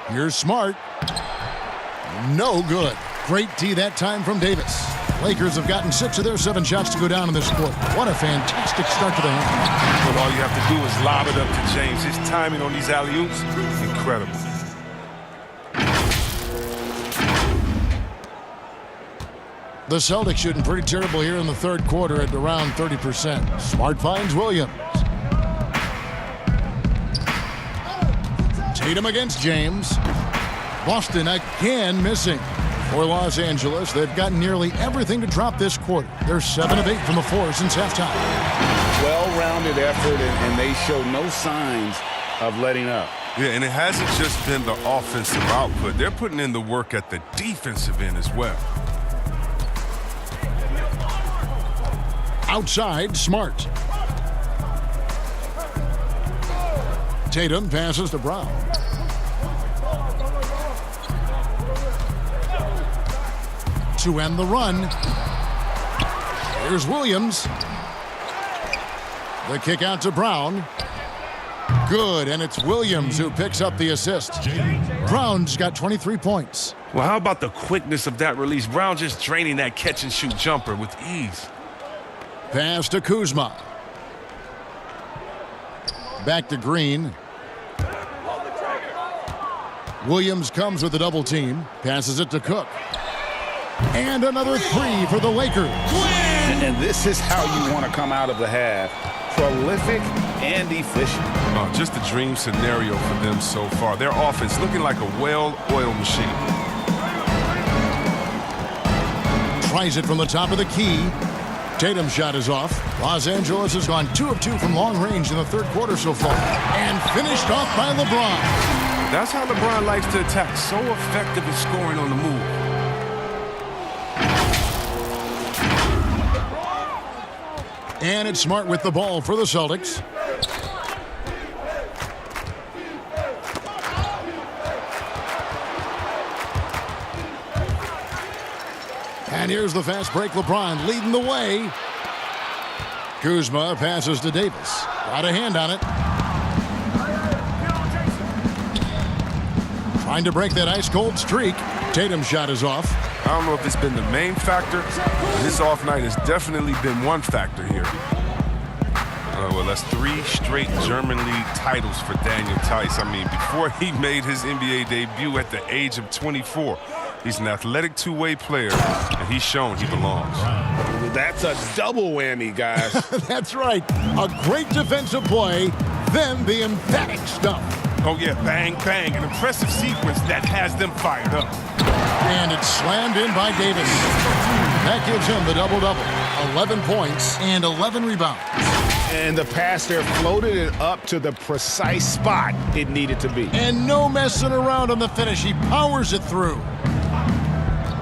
Here's Smart. No good. Great D that time from Davis. Lakers have gotten 6 of their 7 shots to go down in this quarter. What a fantastic start to the half. But all you have to do is lob it up to James. His timing on these alley-oops, incredible. The Celtics shooting pretty terrible here in the third quarter at around 30%. Smart finds Williams. Tatum against James. Boston again missing. For Los Angeles, they've gotten nearly everything to drop this quarter. They're 7 of 8 from the floor since halftime. Well-rounded effort, and they show no signs of letting up. Yeah, and it hasn't just been the offensive output. They're putting in the work at the defensive end as well. Outside, Smart. Tatum passes to Brown. To end the run. Here's Williams. The kick out to Brown. Good, and it's Williams who picks up the assist. Brown's got 23 points. Well, how about the quickness of that release? Brown just draining that catch-and-shoot jumper with ease. Pass to Kuzma. Back to Green. Williams comes with a double team. Passes it to Cook. And another 3 for the Lakers. And this is how you want to come out of the half. Prolific and efficient. Oh, just a dream scenario for them so far. Their offense looking like a well-oiled machine. Tries it from the top of the key. Tatum's shot is off. Los Angeles has gone 2 of 2 from long range in the third quarter so far. And finished off by LeBron. That's how LeBron likes to attack. So effective at scoring on the move. And it's Smart with the ball for the Celtics. And here's the fast break. LeBron leading the way. Kuzma passes to Davis. Got a hand on it. Trying to break that ice-cold streak. Tatum's shot is off. I don't know if it's been the main factor. His off night has definitely been one factor here. Well, that's 3 straight German League titles for Daniel Theis. I mean, before he made his NBA debut at the age of 24, he's an athletic two-way player, and he's shown he belongs. That's a double whammy, guys. That's right. A great defensive play, then the emphatic stuff. Oh, yeah, bang, bang. An impressive sequence that has them fired up. And it's slammed in by Davis. That gives him the double-double. 11 points and 11 rebounds. And the pass there floated it up to the precise spot it needed to be. And no messing around on the finish. He powers it through.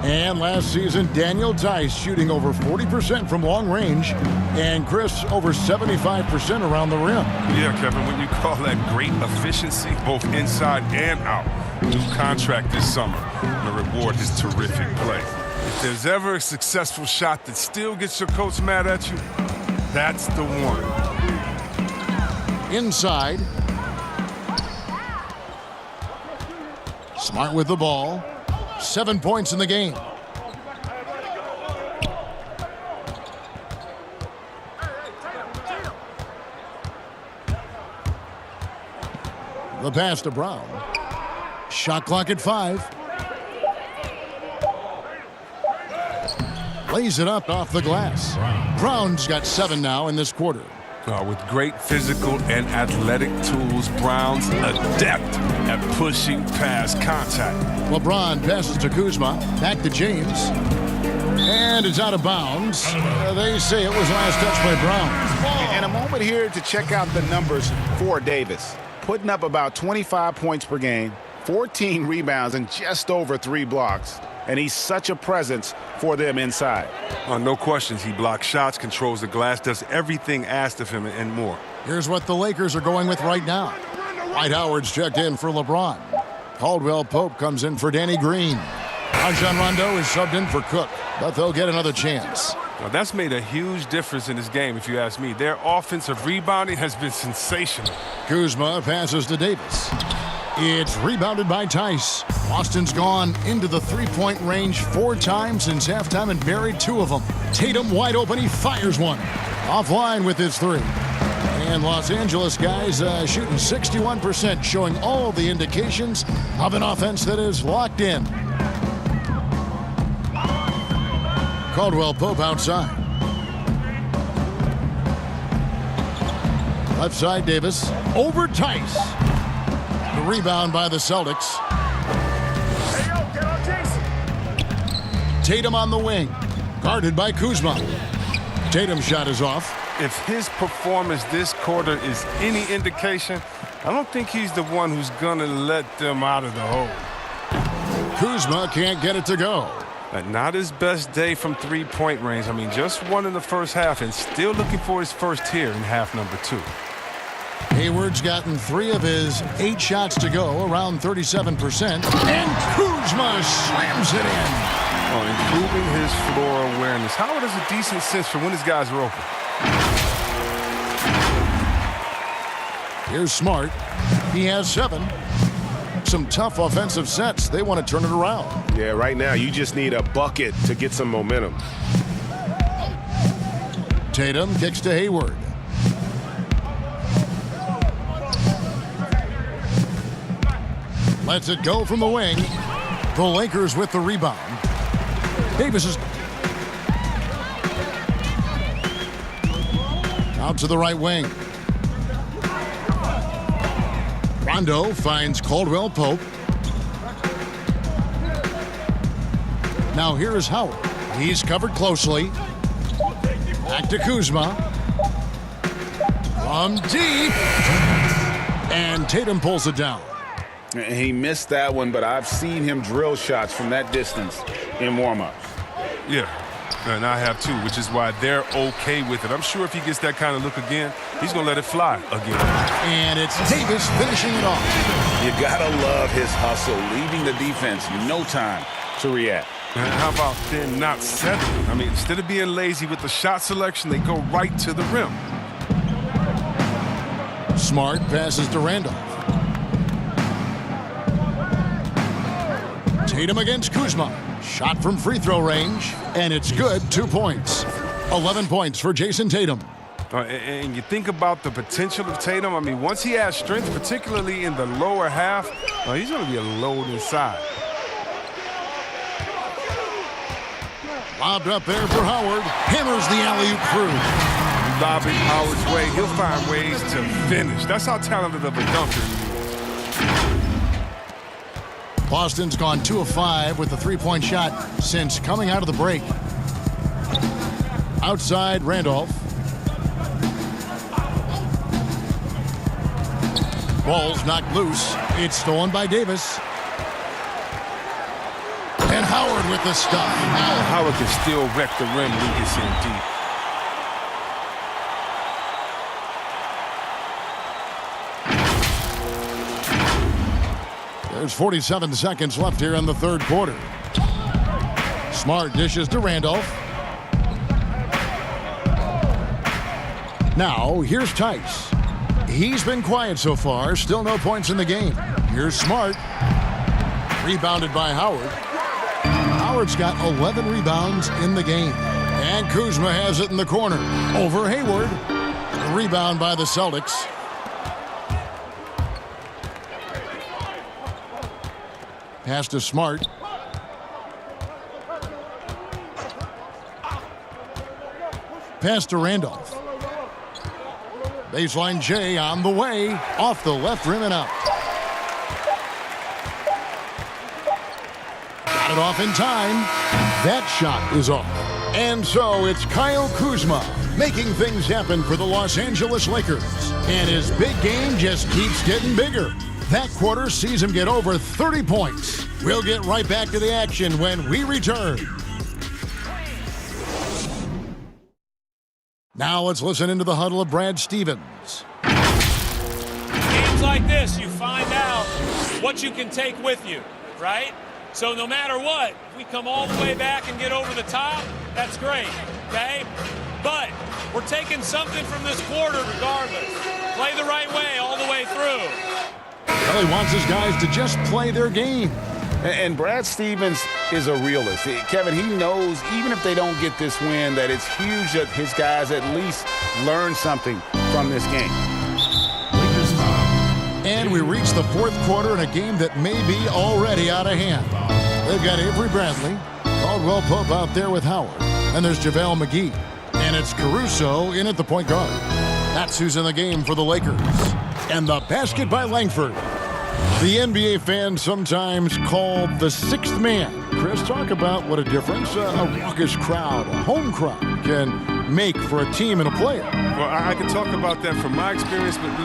And last season, Daniel Theis shooting over 40% from long range, and Chris over 75% around the rim. Yeah, Kevin, when you call that great efficiency, both inside and out, new contract this summer, and the reward is terrific play. If there's ever a successful shot that still gets your coach mad at you, that's the one. Inside. Smart with the ball. 7 points in the game. The pass to Brown. Shot clock at 5. Lays it up off the glass. Brown's got 7 now in this quarter. With great physical and athletic tools, Brown's adept at pushing past contact. LeBron passes to Kuzma. Back to James. And it's out of bounds. They say it was last touch by Brown. And a moment here to check out the numbers for Davis. Putting up about 25 points per game, 14 rebounds, and just over 3 blocks. And he's such a presence for them inside. No questions. He blocks shots, controls the glass, does everything asked of him and more. Here's what the Lakers are going with right now. Dwight Howard's checked in for LeBron. Caldwell Pope comes in for Danny Green. Rajon Rondo is subbed in for Cook, but they'll get another chance. Now, that's made a huge difference in this game, if you ask me. Their offensive rebounding has been sensational. Kuzma passes to Davis. It's rebounded by Theis. Boston's gone into the three-point range 4 times since halftime and buried 2 of them. Tatum wide open. He fires one. Offline with his 3. And Los Angeles guys shooting 61%, showing all the indications of an offense that is locked in. Caldwell Pope outside. Left side Davis. Over Theis. The rebound by the Celtics. Tatum on the wing. Guarded by Kuzma. Tatum's shot is off. If his performance this quarter is any indication, I don't think he's the one who's going to let them out of the hole. Kuzma can't get it to go. Not his best day from three-point range. I mean, just 1 in the first half and still looking for his first here in half number 2. Hayward's gotten 3 of his 8 shots to go, around 37%. And Kuzma slams it in. Improving his floor awareness. Howard has a decent sense for when his guys are open. Here's Smart. He has 7. Some tough offensive sets. They want to turn it around. Yeah, right now you just need a bucket to get some momentum. Tatum kicks to Hayward. Lets it go from the wing. The Lakers with the rebound. Davis is out to the right wing. Rondo finds Caldwell Pope. Now here is Howard. He's covered closely. Back to Kuzma. From deep. And Tatum pulls it down. He missed that one, but I've seen him drill shots from that distance in warm-ups. Yeah, and I have too, which is why they're okay with it. I'm sure if he gets that kind of look again, he's going to let it fly again. And it's Davis finishing it off. You got to love his hustle, leaving the defense no time to react. And how about then not settling? I mean, instead of being lazy with the shot selection, they go right to the rim. Smart passes to Randolph. Tatum against Kuzma. Shot from free throw range, and it's good. 2 points. 11 points for Jason Tatum. And you think about the potential of Tatum. I mean, once he has strength, particularly in the lower half, he's going to be a load inside. Lobbed up there for Howard. Hammers the alley-oop through. Lobbing Howard's way. He'll find ways to finish. That's how talented of a dunker he is. Boston's gone 2 of 5 with the three-point shot since coming out of the break. Outside Randolph. Ball's knocked loose. It's stolen by Davis. And Howard with the stop. Howard can still wreck the rim when he gets in deep. There's 47 seconds left here in the third quarter. Smart dishes to Randolph. Now, here's Tice. He's been quiet so far. Still no points in the game. Here's Smart. Rebounded by Howard. Howard's got 11 rebounds in the game. And Kuzma has it in the corner. Over Hayward. A rebound by the Celtics. Pass to Smart. Pass to Randolph. Baseline J on the way. Off the left rim and out. Got it off in time. That shot is off. And so it's Kyle Kuzma making things happen for the Los Angeles Lakers. And his big game just keeps getting bigger. That quarter sees him get over 30 points. We'll get right back to the action when we return. Now let's listen into the huddle of Brad Stevens. Games like this, you find out what you can take with you, right? So no matter what, we come all the way back and get over the top, that's great, okay? But we're taking something from this quarter regardless. Play the right way all the way through. Well, he wants his guys to just play their game. And Brad Stevens is a realist. Kevin, he knows even if they don't get this win, that it's huge that his guys at least learn something from this game. And we reach the fourth quarter in a game that may be already out of hand. They've got Avery Bradley, Caldwell Pope out there with Howard, and there's JaVale McGee. And it's Caruso in at the point guard. That's who's in the game for the Lakers. And the basket by Langford. The NBA fans sometimes called the sixth man. Chris, talk about what a difference a raucous crowd, a home crowd, can make for a team and a player. Well, I can talk about that from my experience, but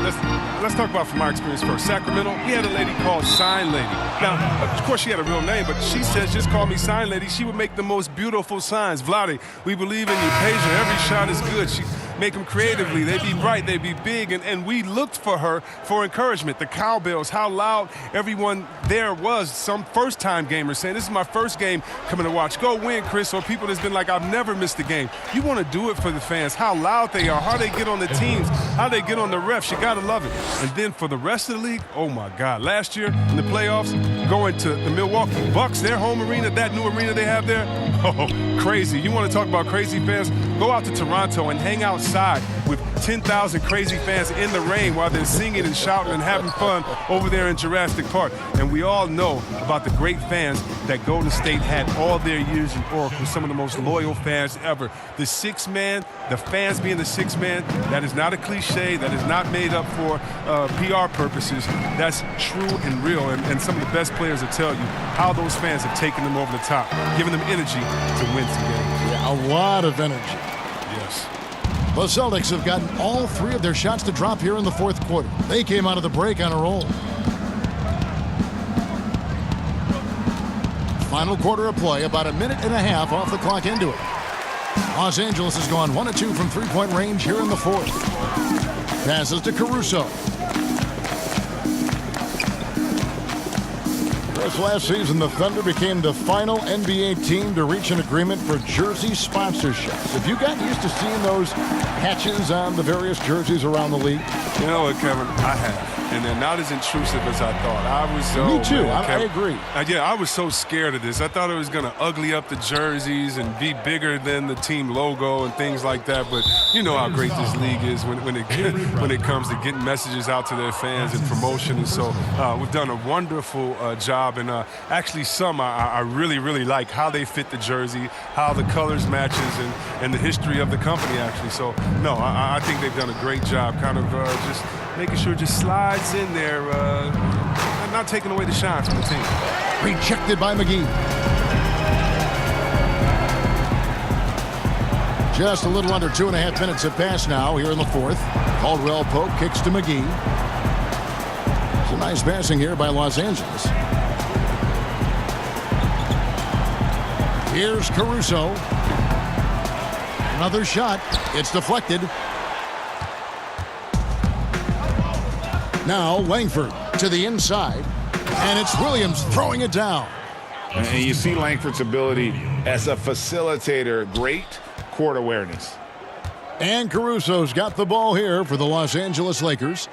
let's talk about from my experience first. Sacramento, we had a lady called Sign Lady. Now, of course, she had a real name, but she says, just call me Sign Lady. She would make the most beautiful signs. Vlade, we believe in you. Patient, every shot is good. She make them creatively. They be bright, they be big, and we looked for her for encouragement. The cowbells, how loud everyone there was. Some first-time gamers saying, this is my first game coming to watch. Go win, Chris, or people that's been like, I've never missed a game. You want to do it for the fans, how loud they are, how they get on the teams, how they get on the refs. You got to love it. And then for the rest of the league, oh, my God. Last year in the playoffs, going to the Milwaukee Bucks, their home arena, that new arena they have there, oh, crazy. You want to talk about crazy fans? Go out to Toronto and hang outside with 10,000 crazy fans in the rain while they're singing and shouting and having fun over there in Jurassic Park. And we all know about the great fans that Golden State had all their years in Oracle, some of the most loyal fans ever. The sixth man, the fans being the sixth man, that is not a cliche, that is not made up for PR purposes. That's true and real, and some of the best players will tell you how those fans have taken them over the top, giving them energy to win some games. Yeah, a lot of energy. Yes. The Celtics have gotten all three of their shots to drop here in the fourth quarter. They came out of the break on a roll. Final quarter of play, about a minute and a half off the clock into it. Los Angeles has gone 1 of 2 from three-point range here in the fourth. Passes to Caruso. This last season, the Thunder became the final NBA team to reach an agreement for jersey sponsorships. Have you gotten used to seeing those patches on the various jerseys around the league? You know what, Kevin? I have. And they're not as intrusive as I thought. I was so... Me too. Man, I agree. Yeah, I was so scared of this. I thought it was going to ugly up the jerseys and be bigger than the team logo and things like that. But you know how great this league is when it comes to getting messages out to their fans and promotion. And so we've done a wonderful job. And actually some I really, really like how they fit the jersey, how the colors matches, and the history of the company, actually. So, no, I think they've done a great job kind of just making sure it just slides in there, not taking away the shine from the team. Rejected by McGee. Just a little under 2.5 minutes have passed now here in the fourth. Caldwell Pope kicks to McGee. Some nice passing here by Los Angeles. Here's Caruso. Another shot. It's deflected. Now Langford to the inside. And it's Williams throwing it down. And you see Langford's ability as a facilitator. Great court awareness. And Caruso's got the ball here for the Los Angeles Lakers.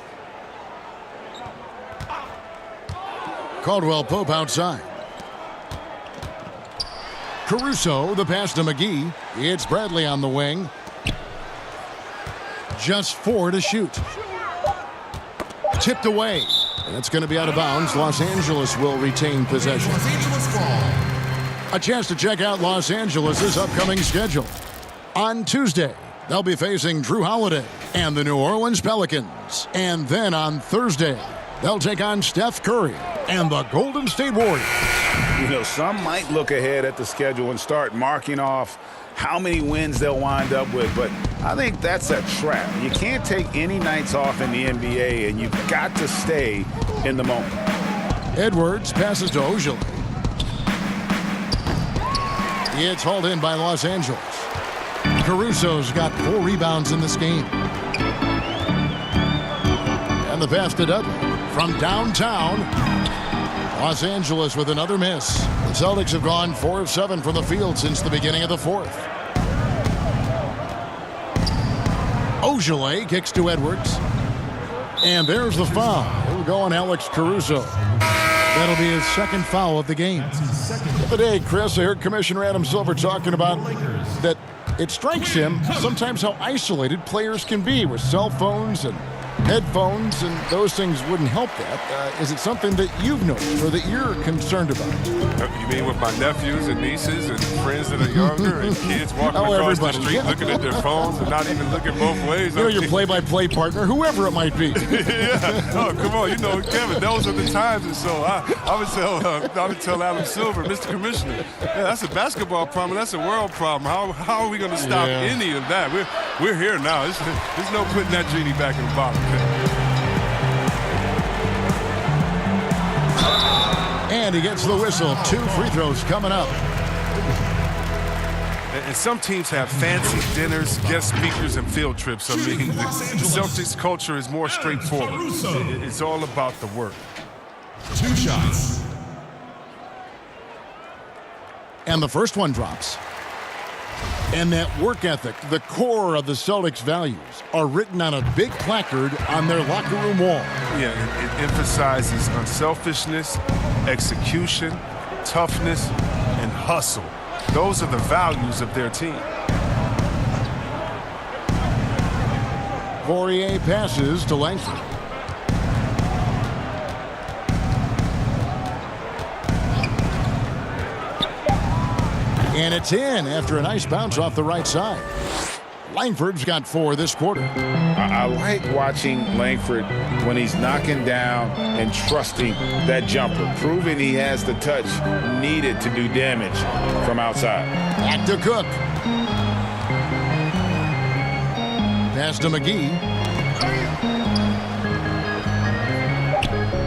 Caldwell Pope outside. Caruso, the pass to McGee. It's Bradley on the wing. Just 4 to shoot. Tipped away. And it's going to be out of bounds. Los Angeles will retain possession. A chance to check out Los Angeles' upcoming schedule. On Tuesday, they'll be facing Drew Holiday and the New Orleans Pelicans. And then on Thursday, they'll take on Steph Curry and the Golden State Warriors. You know, some might look ahead at the schedule and start marking off how many wins they'll wind up with, but I think that's a trap. You can't take any nights off in the NBA, and you've got to stay in the moment. Edwards passes to Ojale. It's hauled in by Los Angeles. Caruso's got 4 rebounds in this game. And the pass to Dudley from downtown. Los Angeles with another miss. The Celtics have gone 4 of 7 from the field since the beginning of the fourth. Ojale kicks to Edwards. And there's the foul. It'll go on Alex Caruso. That'll be his second foul of the game. The other day, Chris, I heard Commissioner Adam Silver talking about that it strikes him sometimes how isolated players can be with cell phones and headphones, and those things wouldn't help that. Is it something that you've noticed or that you're concerned about? You mean with my nephews and nieces and friends that are younger and kids walking across the street looking at their phones and not even looking both ways? You know, your play-by-play partner, whoever it might be. Yeah. Oh, come on. You know, Kevin, those are the times. And so I would tell Adam Silver, Mr. Commissioner, yeah, that's a basketball problem. That's a world problem. How are we going to stop any of that? We're here now. There's no putting that genie back in the bottle. And he gets the whistle. 2 free throws coming up. And some teams have fancy dinners, guest speakers, and field trips. I mean, the Celtics culture is more straightforward. It's all about the work. 2 shots. And the first one drops. And that work ethic, the core of the Celtics' values, are written on a big placard on their locker room wall. Yeah, it emphasizes unselfishness, execution, toughness, and hustle. Those are the values of their team. Poirier passes to Langford. And it's in after a nice bounce off the right side. Langford's got 4 this quarter. I like watching Langford when he's knocking down and trusting that jumper, proving he has the touch needed to do damage from outside. Back to Cook. Pass to McGee.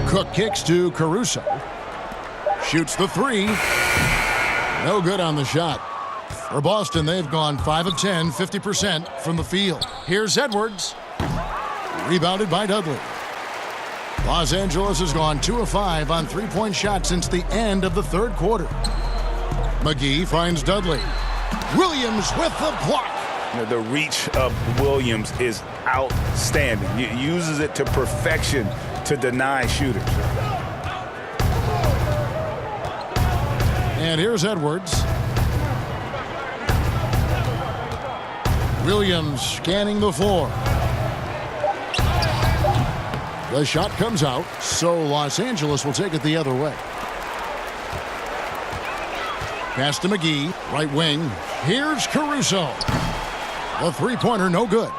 Cook kicks to Caruso. Shoots the 3. No good on the shot. For Boston, they've gone 5 of 10, 50% from the field. Here's Edwards. Rebounded by Dudley. Los Angeles has gone 2 of 5 on three-point shots since the end of the third quarter. McGee finds Dudley. Williams with the block. The reach of Williams is outstanding. He uses it to perfection to deny shooters. And here's Edwards. Williams scanning the floor. The shot comes out, so Los Angeles will take it the other way. Pass to McGee, right wing. Here's Caruso. The three-pointer, no good.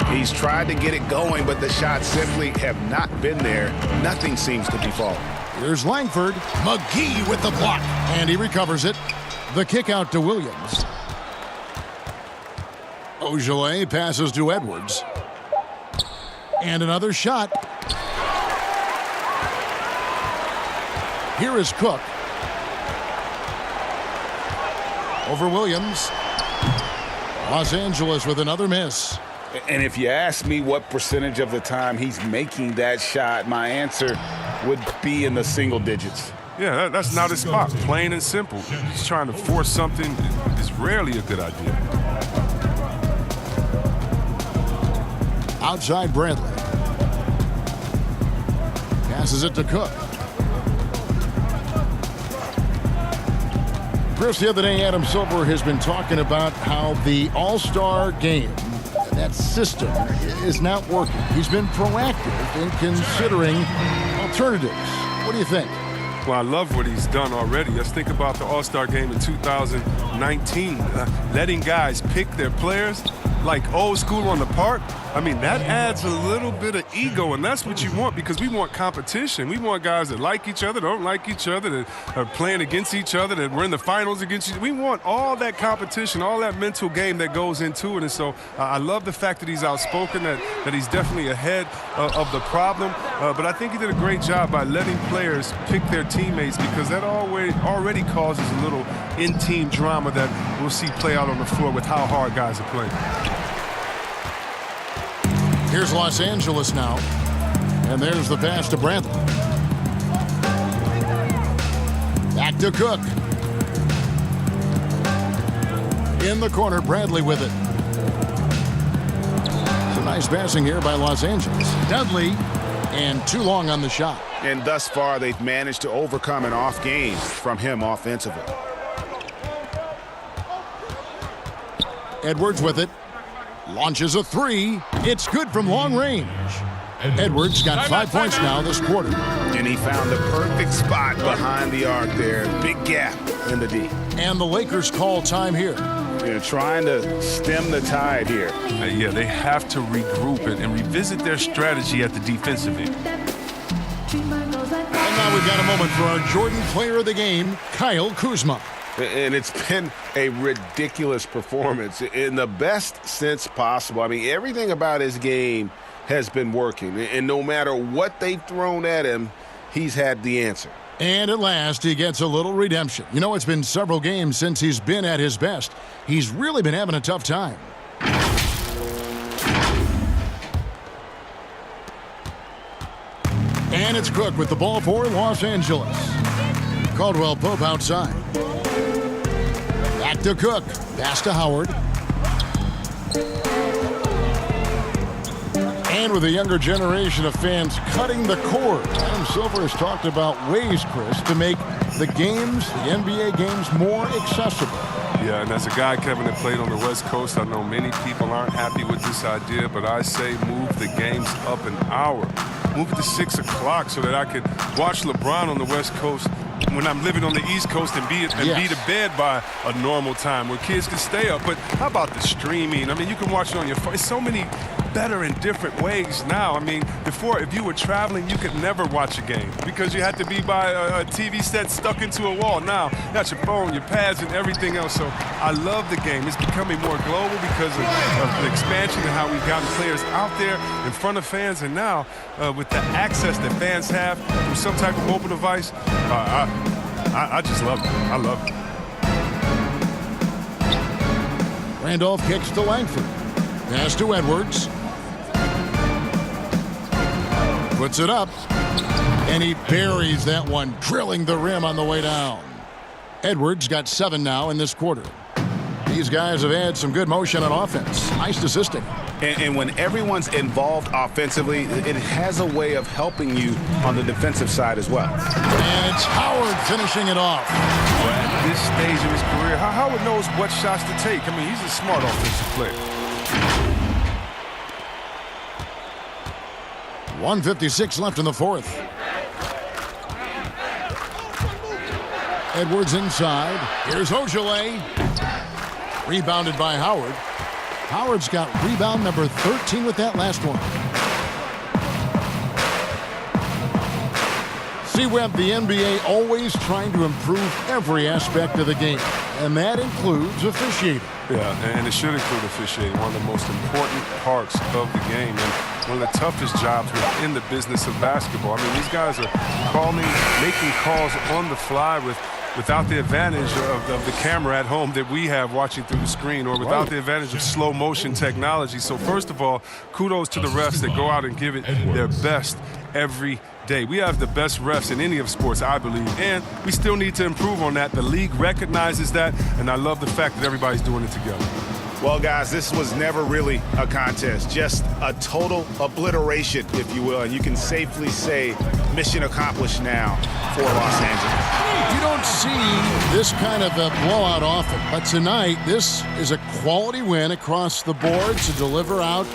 He's tried to get it going, but the shots simply have not been there. Nothing seems to be falling. Here's Langford. McGee with the block. And he recovers it. The kick out to Williams. Ogilvy passes to Edwards. And another shot. Here is Cook. Over Williams. Los Angeles with another miss. And if you ask me what percentage of the time he's making that shot, my answer would be in the single digits. Yeah, that's not his spot. Plain and simple. He's trying to force something. It's rarely a good idea. Outside Bradley. Passes it to Cook. Chris, the other day, Adam Silver has been talking about how the All-Star game, that system, is not working. He's been proactive in considering alternatives. What do you think? Well, I love what he's done already. Let's think about the All-Star game in 2019. Letting guys pick their players like old school on the park. I mean, that adds a little bit of ego, and that's what you want because we want competition. We want guys that like each other, don't like each other, that are playing against each other, that we're in the finals against each other. We want all that competition, all that mental game that goes into it. And so I love the fact that he's outspoken, that he's definitely ahead of the problem. But I think he did a great job by letting players pick their teammates because that already causes a little in-team drama that we'll see play out on the floor with how hard guys are playing. Here's Los Angeles now. And there's the pass to Bradley. Back to Cook. In the corner, Bradley with it. Some nice passing here by Los Angeles. Dudley, and too long on the shot. And thus far, they've managed to overcome an off game from him offensively. Edwards with it. Launches a three. It's good from long range. Edwards got 5 points now this quarter. And he found the perfect spot behind the arc there. Big gap in the D. And the Lakers call time here. They're trying to stem the tide here. Yeah, they have to regroup and revisit their strategy at the defensive end. And now we've got a moment for our Jordan Player of the Game, Kyle Kuzma. And it's been a ridiculous performance in the best sense possible. I mean, everything about his game has been working. And no matter what they've thrown at him, he's had the answer. And at last, he gets a little redemption. You know, it's been several games since he's been at his best. He's really been having a tough time. And it's Cook with the ball for Los Angeles. Caldwell Pope outside. Back to Cook. Pass to Howard. And with a younger generation of fans cutting the cord, Adam Silver has talked about ways, Chris, to make the games, the NBA games, more accessible. Yeah, and as a guy, Kevin, that played on the West Coast, I know many people aren't happy with this idea, but I say move the games up an hour. Move it to 6 o'clock so that I could watch LeBron on the West Coast when I'm living on the East Coast and be to bed by a normal time where kids can stay up. But how about the streaming? I mean, you can watch it on your phone. It's so many better and different ways now. I mean, before, if you were traveling, you could never watch a game because you had to be by a TV set stuck into a wall. Now, you got your phone, your pads, and everything else. So I love the game. It's becoming more global because of the expansion and how we've gotten players out there in front of fans. And now, with the access that fans have through some type of mobile device, I just love it. I love it. Randolph kicks to Langford. Pass to Edwards. Puts it up. And he buries that one, drilling the rim on the way down. Edwards got 7 now in this quarter. These guys have had some good motion on offense. Nice assisting. And when everyone's involved offensively, it has a way of helping you on the defensive side as well. And it's Howard finishing it off. Well, at this stage of his career, Howard knows what shots to take. I mean, he's a smart offensive player. 1:56 left in the fourth. Edwards inside. Here's Ogilvy. Rebounded by Howard. Howard's got rebound number 13 with that last one. See, Webb, the NBA always trying to improve every aspect of the game, and that includes officiating. Yeah, and it should include officiating, one of the most important parts of the game, and one of the toughest jobs within the business of basketball. I mean, these guys are making calls on the fly without the advantage of the camera at home that we have watching through the screen, or without the advantage of slow motion technology. So first of all, kudos to the refs that go out and give it their best every day. We have the best refs in any of sports, I believe, and we still need to improve on that. The league recognizes that, and I love the fact that everybody's doing it together. Well, guys, this was never really a contest, just a total obliteration, if you will, and you can safely say mission accomplished now for Los Angeles. You don't see this kind of a blowout often, but tonight this is a quality win across the board to deliver out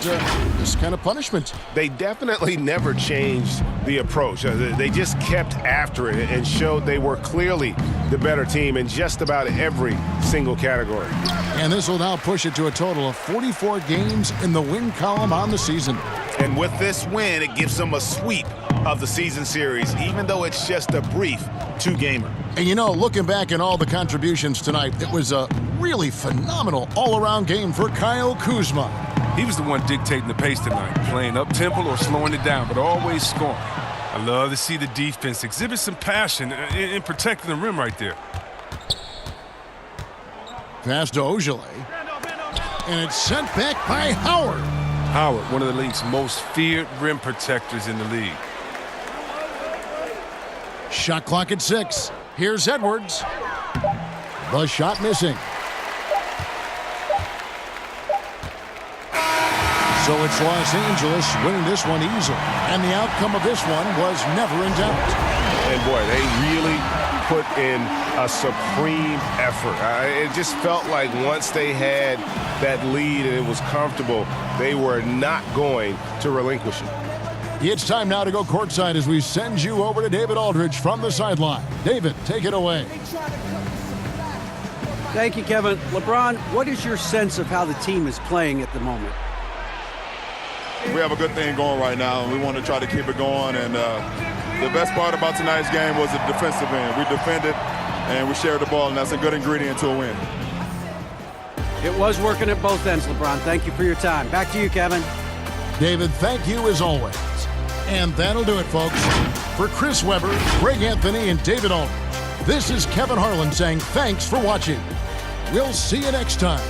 this kind of punishment. They definitely never changed the approach. They just kept after it and showed they were clearly the better team in just about every single category. And this will now push it to a total of 44 games in the win column on the season. And with this win, it gives them a sweep of the season series, even though it's just a brief 2-gamer. And you know, looking back at all the contributions tonight, it was a really phenomenal all-around game for Kyle Kuzma. He was the one dictating the pace tonight, playing up-tempo or slowing it down, but always scoring. I love to see the defense exhibit some passion in protecting the rim right there. Pass to Ogilvy. And it's sent back by Howard. Howard, one of the league's most feared rim protectors in the league. Shot clock at 6. Here's Edwards. The shot missing. So it's Los Angeles winning this one easily. And the outcome of this one was never in doubt. And boy, they really put in a supreme effort. It just felt like once they had that lead and it was comfortable, they were not going to relinquish it. It's time now to go courtside as we send you over to David Aldridge from the sideline. David, take it away. Thank you, Kevin. LeBron, what is your sense of how the team is playing at the moment? We have a good thing going right now, and we want to try to keep it going. And the best part about tonight's game was the defensive end. We defended, and we shared the ball, and that's a good ingredient to a win. It was working at both ends, LeBron. Thank you for your time. Back to you, Kevin. David, thank you as always. And that'll do it, folks. For Chris Webber, Greg Anthony, and David Aldridge, this is Kevin Harlan saying thanks for watching. We'll see you next time.